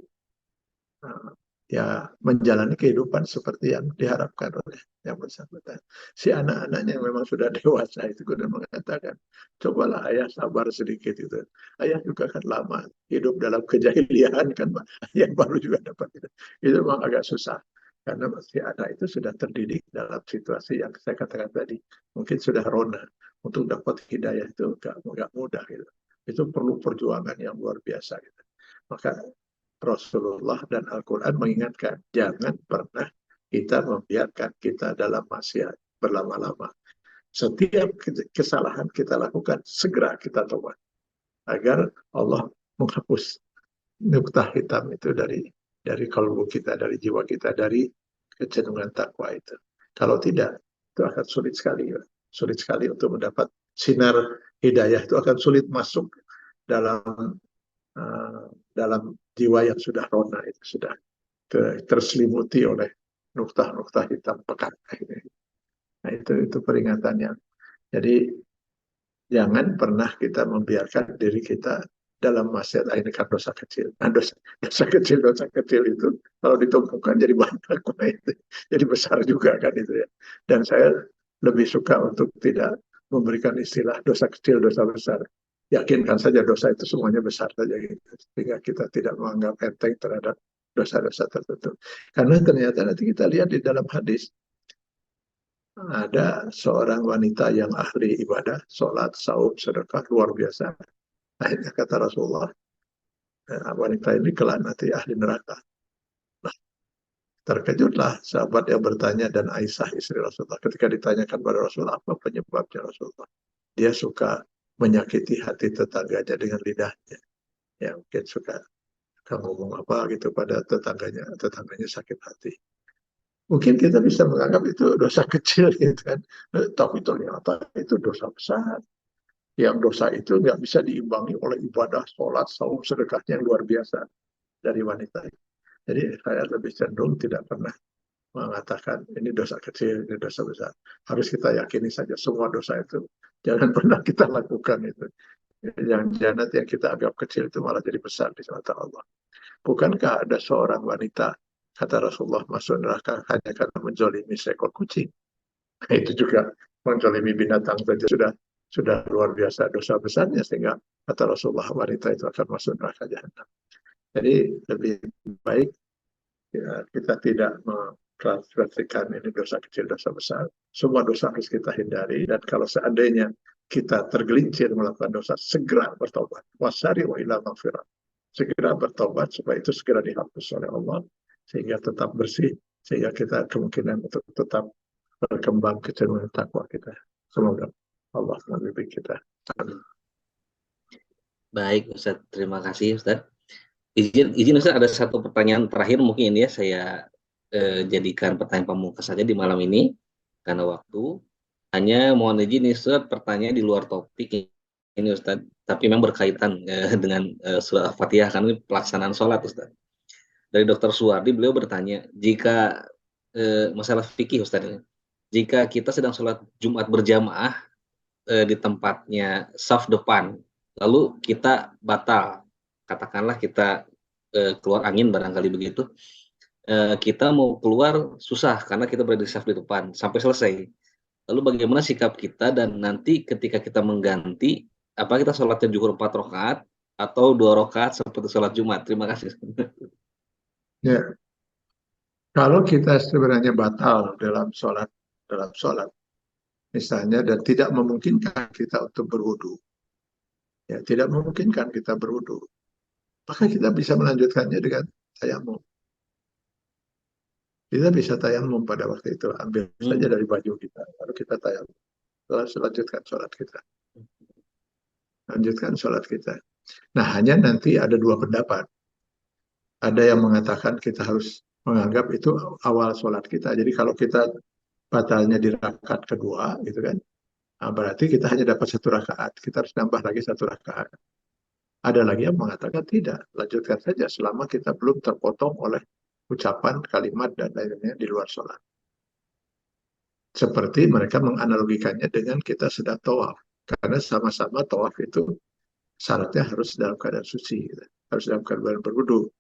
ya menjalani kehidupan seperti yang diharapkan oleh yang bersangkutan. Si anak-anaknya yang memang sudah dewasa itu kemudian mengatakan, cobalah ayah sabar sedikit itu. Ayah juga kan lama hidup dalam kejahilian kan, Pak. Ayah baru juga dapat itu. Itu memang agak susah. Karena si anak itu sudah terdidik dalam situasi yang saya katakan tadi. Mungkin sudah rona. Untuk dapat hidayah itu nggak mudah gitu. Itu perlu perjuangan yang luar biasa gitu. Maka Rasulullah dan Al-Quran mengingatkan, jangan pernah kita membiarkan kita dalam maksiat berlama-lama. Setiap kesalahan kita lakukan, segera kita tobat. Agar Allah menghapus noktah hitam itu dari kalbu kita, dari jiwa kita, dari kecenderungan takwa itu. Kalau tidak, itu akan sulit sekali. Sulit sekali untuk mendapat sinar hidayah, itu akan sulit masuk dalam jiwa yang sudah rona, itu sudah terselimuti oleh noktah-noktah hitam pekat ini. Nah, itu peringatannya. Jadi jangan pernah kita membiarkan diri kita dalam maksiat. Ini kan dosa kecil. Nah, dosa kecil itu kalau ditumpukan jadi banyak, jadi besar juga kan itu ya. Dan saya lebih suka untuk tidak memberikan istilah dosa kecil, dosa besar. Yakinkan saja dosa itu semuanya besar saja gitu. Sehingga kita tidak menganggap enteng terhadap dosa-dosa tertentu. Karena ternyata nanti kita lihat di dalam hadis, ada seorang wanita yang ahli ibadah, sholat, saum, sedekah, luar biasa. Akhirnya kata Rasulullah, wanita ini kelak nanti ahli neraka. Nah, terkejutlah sahabat yang bertanya dan Aisyah istri Rasulullah. Ketika ditanyakan pada Rasulullah, apa penyebabnya Rasulullah? Dia suka menyakiti hati tetangganya dengan lidahnya. Ya, mungkin suka ngomong apa gitu pada tetangganya sakit hati. Mungkin kita bisa menganggap itu dosa kecil gitu kan. Tapi ternyata itu dosa besar. Yang dosa itu nggak bisa diimbangi oleh ibadah, sholat, saum, sedekahnya yang luar biasa dari wanita. Jadi saya lebih cenderung tidak pernah mengatakan ini dosa kecil, ini dosa besar. Harus kita yakini saja semua dosa itu jangan pernah kita lakukan itu. Yang janat yang kita anggap kecil itu malah jadi besar di mata Allah. Bukankah ada seorang wanita, kata Rasulullah, masuk neraka hanya karena menjolimi seekor kucing? Nah, itu juga menjolimi binatang saja sudah luar biasa dosa besarnya, sehingga kata Rasulullah wanita itu akan masuk neraka jahanam. Jadi lebih baik ya, kita tidak mengklasifikasikan ini dosa kecil, dosa besar. Semua dosa harus kita hindari, dan kalau seandainya kita tergelincir melakukan dosa, segera bertobat. Wasari wa ila maghfirah. Segera bertobat supaya itu segera dihapus oleh Allah, sehingga tetap bersih, sehingga kita kemungkinan untuk tetap berkembang kecenderungan takwa kita. Semoga Allah membimbing kita. Amin. Baik Ustaz, terima kasih Ustaz. Izin Ustaz, ada satu pertanyaan terakhir mungkin ya saya jadikan pertanyaan pamungkas saja di malam ini karena waktu. Hanya mohon izin Ustaz, pertanyaan di luar topik ini Ustaz, tapi memang berkaitan dengan surah Al-Fatihah karena ini pelaksanaan sholat Ustaz. Dari Dr. Suwardi, beliau bertanya, jika masalah fikih Ustaz ini, jika kita sedang sholat Jumat berjamaah di tempatnya saf depan, lalu kita batal, katakanlah kita keluar angin barangkali begitu, kita mau keluar susah karena kita berada di saf di depan sampai selesai. Lalu bagaimana sikap kita, dan nanti ketika kita mengganti, apa kita sholatnya zuhur 4 rakaat atau 2 rakaat seperti sholat Jumat? Terima kasih. Ya, kalau kita sebenarnya batal dalam sholat, misalnya, dan tidak memungkinkan kita untuk berwudu, ya tidak memungkinkan kita berwudu, maka kita bisa melanjutkannya dengan tayamum. Kita bisa tayamum pada waktu itu, ambil saja dari baju kita, lalu kita tayamum, lalu lanjutkan sholat kita. Lanjutkan sholat kita. Nah, hanya nanti ada dua pendapat. Ada yang mengatakan kita harus menganggap itu awal sholat kita. Jadi kalau kita batalnya di rakaat kedua, gitu kan, nah, berarti kita hanya dapat 1 rakaat. Kita harus nambah lagi 1 rakaat. Ada lagi yang mengatakan tidak, lanjutkan saja selama kita belum terpotong oleh ucapan, kalimat, dan lainnya di luar sholat. Seperti mereka menganalogikannya dengan kita sedang tawaf. Karena sama-sama tawaf itu syaratnya harus dalam keadaan suci. Gitu. Harus dalam keadaan berwudu.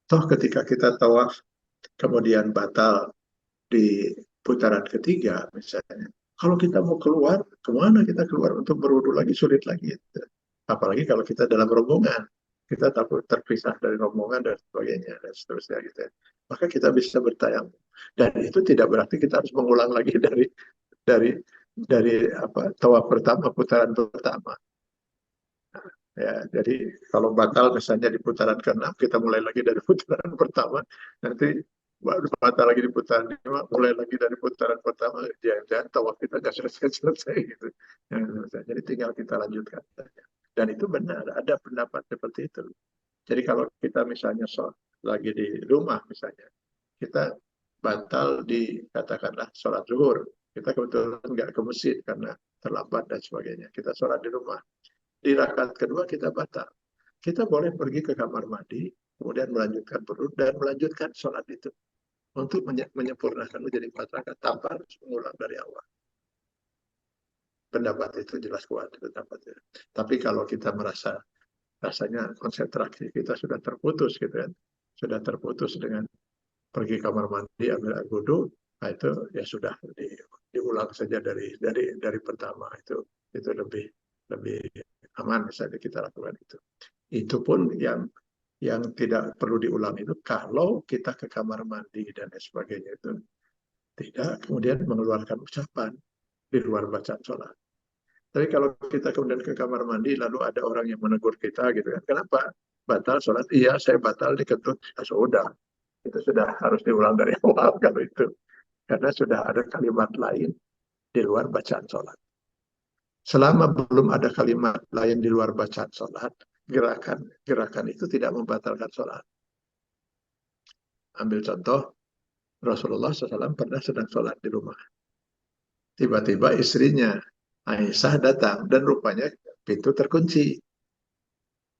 Toh ketika kita tawaf, kemudian batal di putaran ketiga misalnya. Kalau kita mau keluar, kemana kita keluar untuk berwudu lagi, sulit lagi. Gitu. Apalagi kalau kita dalam rombongan. Kita takut terpisah dari rombongan dan sebagainya dan seterusnya gitu ya. Maka kita bisa bertayamum. Dan itu tidak berarti kita harus mengulang lagi dari tawaf pertama, putaran pertama. Ya, jadi kalau batal misalnya di putaran ke-6, kita mulai lagi dari putaran pertama, nanti baru batal lagi di putaran 5, mulai lagi dari putaran pertama, jangan tawaf kita nggak selesai gitu. Ya, jadi tinggal kita lanjutkan saja. Dan itu benar, ada pendapat seperti itu. Jadi kalau kita misalnya lagi di rumah misalnya, kita batal di katakanlah sholat zuhur, kita kebetulan nggak ke masjid karena terlambat dan sebagainya, kita sholat di rumah. Di rakaat kedua kita batal. Kita boleh pergi ke kamar mandi, kemudian melanjutkan berwudu dan melanjutkan sholat itu untuk menyempurnakan menjadi 4 rakaat tanpa harus mengulang dari awal. Pendapat itu jelas kuat, pendapat itu. Tapi kalau kita merasa rasanya konsentrasi kita sudah terputus gitu kan, sudah terputus dengan pergi kamar mandi ambil air wudhu, nah itu ya sudah diulang saja dari pertama, itu lebih aman misalnya kita lakukan itu. Itu pun yang yang tidak perlu diulang itu kalau kita ke kamar mandi dan lain sebagainya itu tidak kemudian mengeluarkan ucapan di luar bacaan sholat. Tapi kalau kita kemudian ke kamar mandi lalu ada orang yang menegur kita gitu kan, kenapa batal sholat? Iya, saya batal dikentut. Ya, sudah, itu sudah harus diulang dari awal kalau itu, karena sudah ada kalimat lain di luar bacaan sholat. Selama belum ada kalimat lain di luar bacaan sholat, gerakan itu tidak membatalkan sholat. Ambil contoh, Rasulullah SAW pernah sedang sholat di rumah. Tiba-tiba istrinya Aisyah datang dan rupanya pintu terkunci.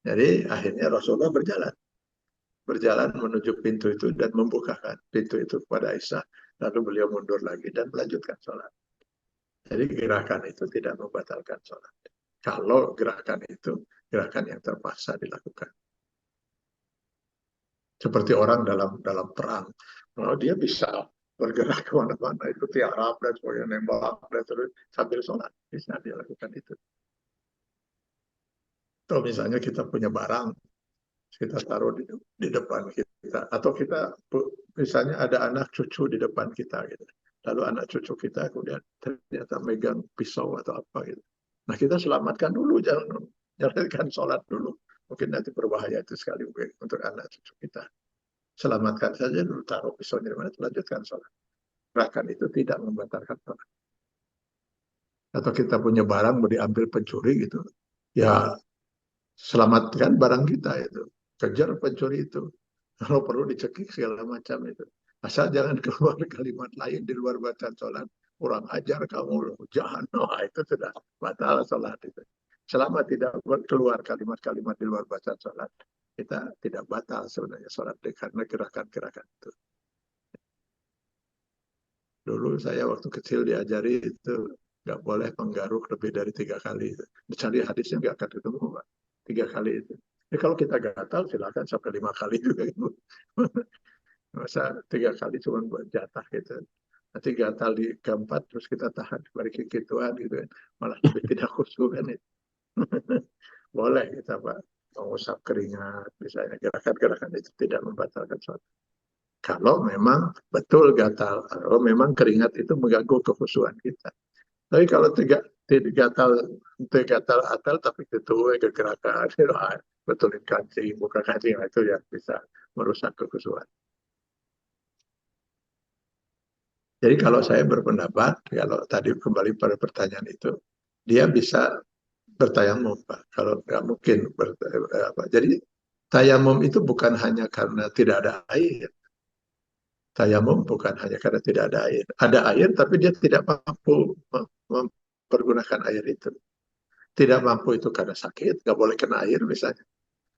Jadi akhirnya Rasulullah berjalan menuju pintu itu dan membukakan pintu itu kepada Aisyah. Lalu beliau mundur lagi dan melanjutkan sholat. Jadi gerakan itu tidak membatalkan sholat. Kalau gerakan itu gerakan yang terpaksa dilakukan. Seperti orang dalam perang, dia bisa bergerak kemana-mana, itu tiarap dan sebagainya, nembak dan terus sambil sholat, bisa dia lakukan itu. Atau misalnya kita punya barang, kita taruh di depan kita, atau kita misalnya ada anak cucu di depan kita, gitu. Lalu anak cucu kita kemudian ternyata megang pisau atau apa gitu. Nah kita selamatkan dulu, jangan nyalakan sholat dulu. Mungkin nanti berbahaya itu sekali untuk anak cucu kita. Selamatkan saja dulu, taruh pisaunya di mana, lanjutkan sholat. Gerakan itu tidak membatalkan sholat. Atau kita punya barang mau diambil pencuri gitu, ya selamatkan barang kita itu, kejar pencuri itu. Kalau perlu dicekik segala macam itu. Asal jangan keluar kalimat lain di luar bacaan sholat. Kurang ajar kamu, jahat. Nah, itu sudah batal sholat itu. Selama tidak keluar kalimat-kalimat di luar bacaan sholat, kita tidak batal sebenarnya sholat karena gerakan-gerakan itu. Dulu saya waktu kecil diajari itu nggak boleh menggaruk lebih dari 3 kali. Dicari hadisnya nggak akan ketemu, Pak. 3 kali itu. Ya, kalau kita gatal silakan sampai 5 kali juga. Masa 3 kali cuma buat jatah gitu. Nanti gatal di keempat terus kita tahan balik gituan gitu kan. Malah lebih tidak khusyuk kan itu. Boleh kita Pak mengusap keringat misalnya, gerakan-gerakan itu tidak membatalkan sholat. Kalau memang betul gatal, kalau memang keringat itu mengganggu kekhusyuan kita. Tapi kalau tidak gatal atal tapi ketua kegerakan, betulin kancing, buka kancing, itu yang bisa merusak kekhusyuan. Jadi kalau saya berpendapat, kalau tadi kembali pada pertanyaan itu, dia bisa bertayamum, Pak. Kalau nggak mungkin, jadi tayamum itu bukan hanya karena tidak ada air. Tayamum bukan hanya karena tidak ada air. Ada air, tapi dia tidak mampu mempergunakan air itu. Tidak mampu itu karena sakit, nggak boleh kena air misalnya.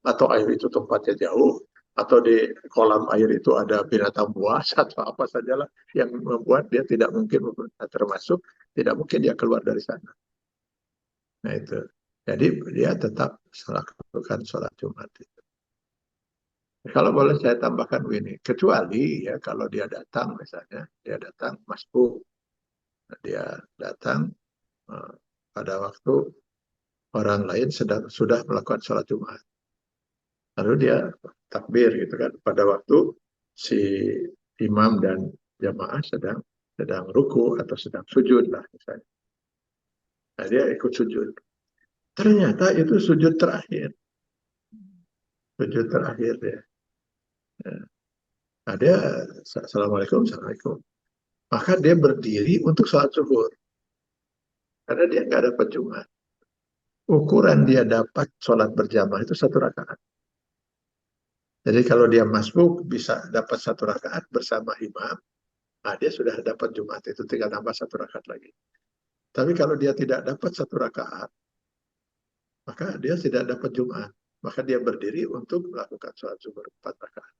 Atau air itu tempatnya jauh, atau di kolam air itu ada binatang buas, atau apa sajalah yang membuat dia tidak mungkin, termasuk tidak mungkin dia keluar dari sana. Nah itu. Jadi dia tetap melakukan sholat Jumat itu. Kalau boleh saya tambahkan begini, kecuali ya kalau dia datang misalnya, dia datang masbuk, dia datang pada waktu orang lain sudah melakukan sholat Jumat. Lalu dia takbir gitu kan, pada waktu si imam dan jamaah sedang ruku atau sedang sujud lah misalnya. Nah dia ikut sujud. Ternyata itu sujud terakhir. Sujud terakhir dia. Nah dia, Assalamualaikum, Assalamualaikum. Maka dia berdiri untuk sholat zuhur. Karena dia nggak dapat Jumat. Ukuran dia dapat sholat berjamaah itu 1 rakaat. Jadi kalau dia masbuk bisa dapat 1 rakaat bersama imam, nah dia sudah dapat Jumat, itu tinggal tambah 1 rakaat lagi. Tapi kalau dia tidak dapat 1 rakaat, maka dia tidak dapat Jumat. Maka dia berdiri untuk melakukan sholat zuhur 4 rakaat.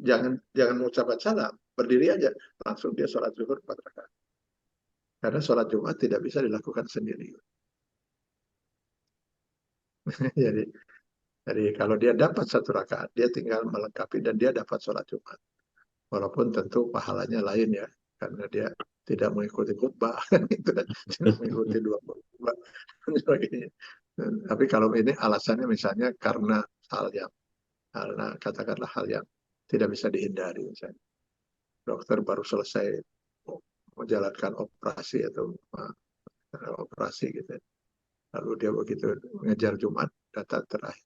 Jangan mengucapkan salam, berdiri aja, langsung dia sholat zuhur 4 rakaat. Karena sholat Jumat tidak bisa dilakukan sendiri. Jadi kalau dia dapat 1 rakaat, dia tinggal melengkapi dan dia dapat sholat Jumat. Walaupun tentu pahalanya lain ya, karena dia tidak mengikuti khutbah, tidak mengikuti 2 khutbah dan sebagainya. Tapi kalau ini alasannya misalnya karena hal yang karena katakanlah hal yang tidak bisa dihindari. Misalnya dokter baru selesai menjalankan operasi atau operasi gitu, lalu dia begitu mengejar Jumat, data terakhir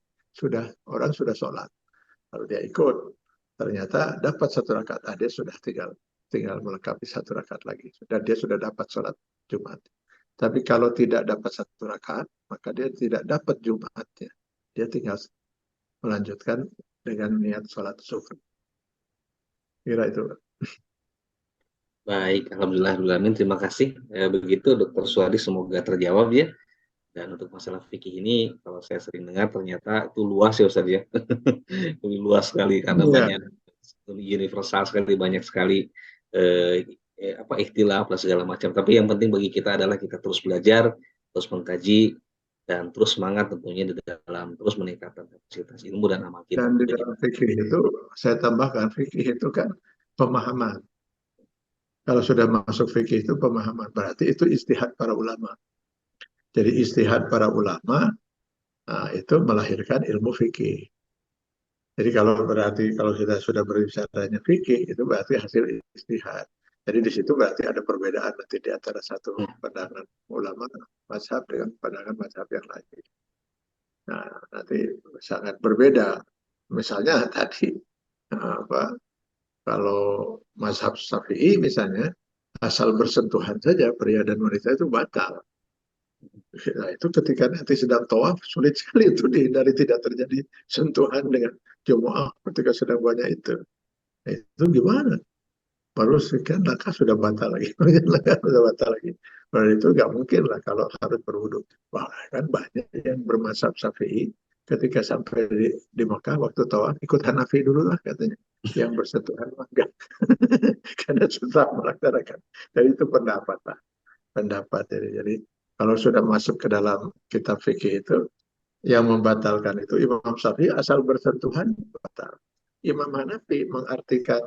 orang sudah sholat, lalu dia ikut, ternyata dapat 1 rakaat, dia sudah tinggal melengkapi 1 rakaat lagi, dan dia sudah dapat sholat Jumat. Tapi kalau tidak dapat 1 rakaat, maka dia tidak dapat Jumatnya. Dia tinggal melanjutkan dengan niat sholat zuhur. Kira itu. Baik, alhamdulillah, terima kasih. Begitu Dokter Suwadi, semoga terjawab ya. Dan untuk masalah fikih ini, kalau saya sering dengar ternyata itu luas ya Ustaz ya. Lebih luas sekali karena Iya. banyak, universal sekali, banyak sekali ikhtilaf dan segala macam. Tapi yang penting bagi kita adalah kita terus belajar, terus mengkaji, dan terus semangat tentunya di dalam terus meningkatkan kapasitas ilmu dan amal kita. Dan di dalam fikih itu, saya tambahkan, fikih itu kan pemahaman. Kalau sudah masuk fikih itu pemahaman, berarti itu ijtihad para ulama. Jadi ijtihad para ulama itu melahirkan ilmu fikih. Jadi kalau kita sudah berbicaranya fikih, itu berarti hasil ijtihad. Jadi di situ berarti ada perbedaan nanti di antara satu pandangan ulama mazhab dengan pandangan mazhab yang lain. Nah, nanti sangat berbeda. Misalnya tadi kalau mazhab Syafi'i misalnya, asal bersentuhan saja pria dan wanita itu batal. Nah, itu ketika nanti sedang tawaf, sulit sekali itu dihindari tidak terjadi sentuhan dengan jemaah ketika sedang banyak itu. Nah, itu gimana? Baru sekian langkah sudah batal lagi. Sudah batal lagi. Berarti itu nggak mungkin lah kalau harus berwudu. Bahkan banyak yang bermazhab Syafi'i ketika sampai di Mekah waktu tawaf ikut Hanafi dulu lah katanya. Yang bersentuhan enggak. Karena susah melaksanakan. Jadi itu pendapat lah. Pendapat. Jadi kalau sudah masuk ke dalam kitab fikih itu, yang membatalkan itu Imam Syafi'i asal bersentuhan batal. Imam Hanafi mengartikan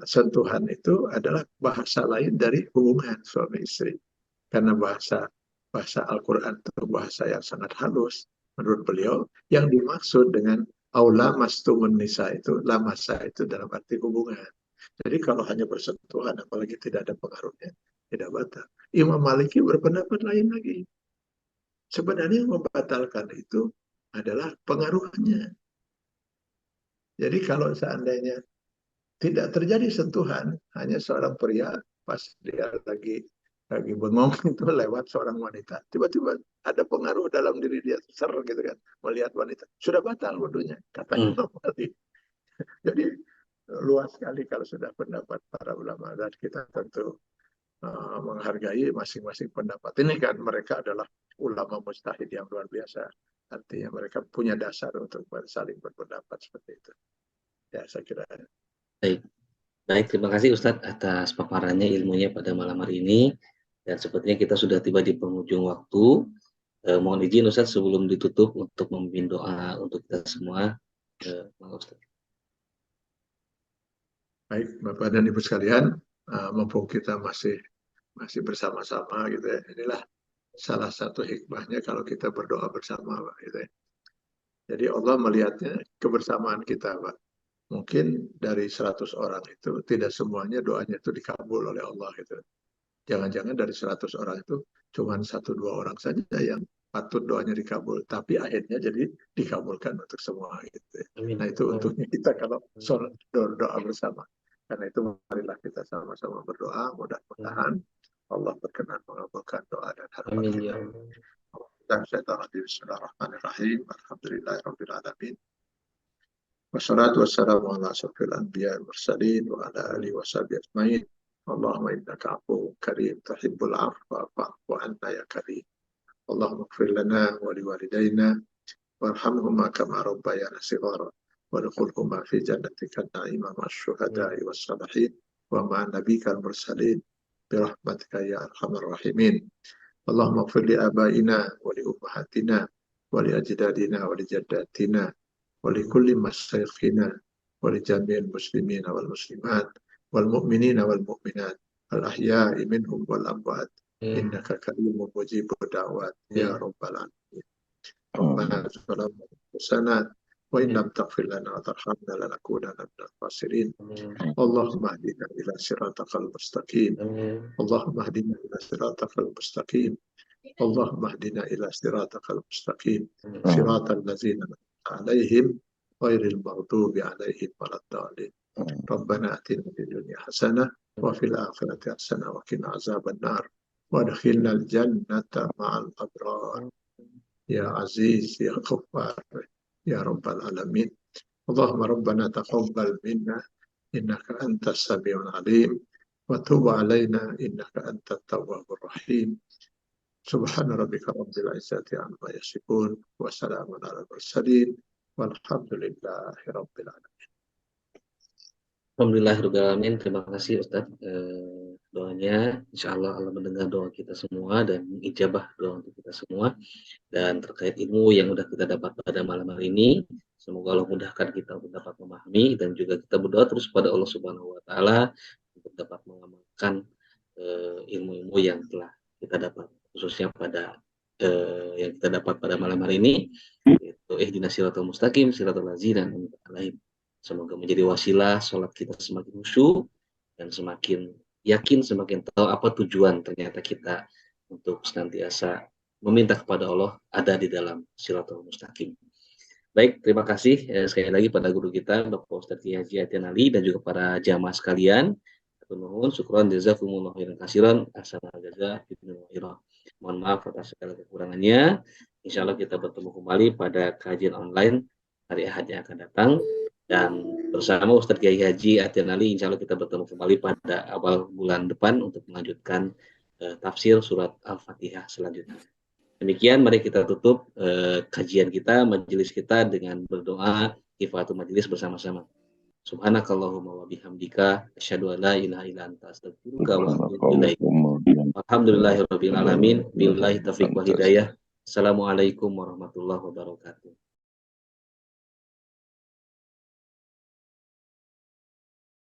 sentuhan itu adalah bahasa lain dari hubungan suami istri. Karena bahasa Al-Quran itu bahasa yang sangat halus. Menurut beliau, yang dimaksud dengan aula mastumun nisa itu, lamasa itu dalam arti hubungan. Jadi kalau hanya bersentuhan, apalagi tidak ada pengaruhnya, tidak batal. Imam Maliki berpendapat lain lagi. Sebenarnya yang membatalkan itu adalah pengaruhnya. Jadi kalau seandainya tidak terjadi sentuhan, hanya seorang pria pas dia lagi bengong itu lewat seorang wanita, tiba-tiba ada pengaruh dalam diri dia, ser gitu kan, melihat wanita, sudah batal wudunya, katanya Malik. Jadi luas sekali kalau sudah pendapat para ulama, dan kita tentu menghargai masing-masing pendapat. Ini kan mereka adalah ulama mujtahid yang luar biasa, artinya mereka punya dasar untuk saling berpendapat seperti itu. Ya, saya kira. Baik, terima kasih Ustadz atas paparannya, ilmunya pada malam hari ini. Dan sepertinya kita sudah tiba di penghujung waktu. Mohon izin Ustadz sebelum ditutup untuk memimpin doa untuk kita semua. Ustadz. Baik, Bapak dan Ibu sekalian, mumpung kita masih bersama-sama gitu ya. Inilah salah satu hikmahnya kalau kita berdoa bersama, Pak, gitu ya. Jadi Allah melihatnya kebersamaan kita, Pak. Mungkin dari 100 orang itu tidak semuanya doanya itu dikabul oleh Allah gitu. Jangan-jangan dari 100 orang itu cuma 1-2 orang saja yang patut doanya dikabul, tapi akhirnya jadi dikabulkan untuk semua gitu. Nah, itu untungnya kita kalau sholat doa bersama. Karena itu marilah kita sama-sama berdoa, mudah-mudahan Allah berkenan mengabulkan doa dan harapan kita. Bismillahirrahmanirrahim. Alhamdulillahirabbil alamin. Wassalatu wassalamu ala asyrofil anbiya wal mursalin wa ala alihi washabihi ajmain. Allahumma innaka afuwwun karim tuhibbul afwa fa'fu anna ya karim. Allahumma ighfir lana wa liwalidayna warhamhuma kama rabbayana shighara wadkhulhuma fi jannatika na'ima ma'asy-syuhada'i was-salihin wa ma'a nabiyyikal mursalin birahmatika ya arhamar rahimin. Allahumma ighfir li abaina wa li ummahatina wa li ajdadina wa li jaddatina wa li kulli masyayikhina wa li jami'il muslimina wal muslimat wal mu'minina wal mu'minat al ahya'i minhum wal amwat innaka karimun mujibud da'wat ya rabbal alamin. Rabbana zalamna anfusana وإن لم تغفر لنا وترحمنا لنكونن من الخاسرين. اللهم اهدنا إلى صراطك المستقيم. اللهم اهدنا إلى صراطك المستقيم. اللهم اهدنا إلى صراطك المستقيم صراط الذين أنعمت عليهم غير المغضوب عليهم ولا الضالين. ربنا آتنا في الدنيا حسنة وفي الآخرة حسنة وقنا عذاب النار وادخلنا الجنة مع الأبرار يا عزيز يا غفار يا رب العالمين. اللهم ربنا تقبل منا إنك أنت السميع العليم وتب علينا إنك أنت التواب الرحيم. سبحان ربك رب العزة عما يصفون وسلام على المرسلين والحمد لله رب العالمين. Alhamdulillahirrahmanirrahim. Terima kasih Ustadz doanya. Insya Allah Allah mendengar doa kita semua dan mengijabah doa untuk kita semua. Dan terkait ilmu yang sudah kita dapat pada malam hari ini, semoga Allah mudahkan kita untuk dapat memahami dan juga kita berdoa terus pada Allah Subhanahu Wa Taala untuk dapat mengamalkan ilmu-ilmu yang telah kita dapat, khususnya pada yang kita dapat pada malam hari ini, yaitu ihdinas siratal mustaqim siratal ladzina an'amta 'alaihim. Semoga menjadi wasilah sholat kita semakin khusyuk dan semakin yakin, semakin tahu apa tujuan ternyata kita untuk senantiasa meminta kepada Allah ada di dalam Siratul Mustaqim. Baik, terima kasih sekali lagi pada guru kita Bapak Ustadz Kiai Haji Atian Ali dan juga para jamaah sekalian. Nuhun, syukran, jazakumullah khairan katsiran, ahsanal jazaa, mohon maaf atas segala kekurangannya. Insya Allah kita bertemu kembali pada kajian online hari Ahad yang akan datang. Dan bersama Ustadz Kiai Haji Atian Ali, insya Allah kita bertemu kembali pada awal bulan depan untuk melanjutkan tafsir surat Al-Fatihah selanjutnya. Demikian, mari kita tutup kajian kita, majelis kita dengan berdoa kifaatul majelis bersama-sama. Subhanakallahumma wa bihamdika asyhadu an la ilaha illa anta astaghfiruka wa atubu ilaik. Alhamdulillahirabbil alamin, billahi taufiq wal hidayah. Assalamualaikum warahmatullahi wabarakatuh.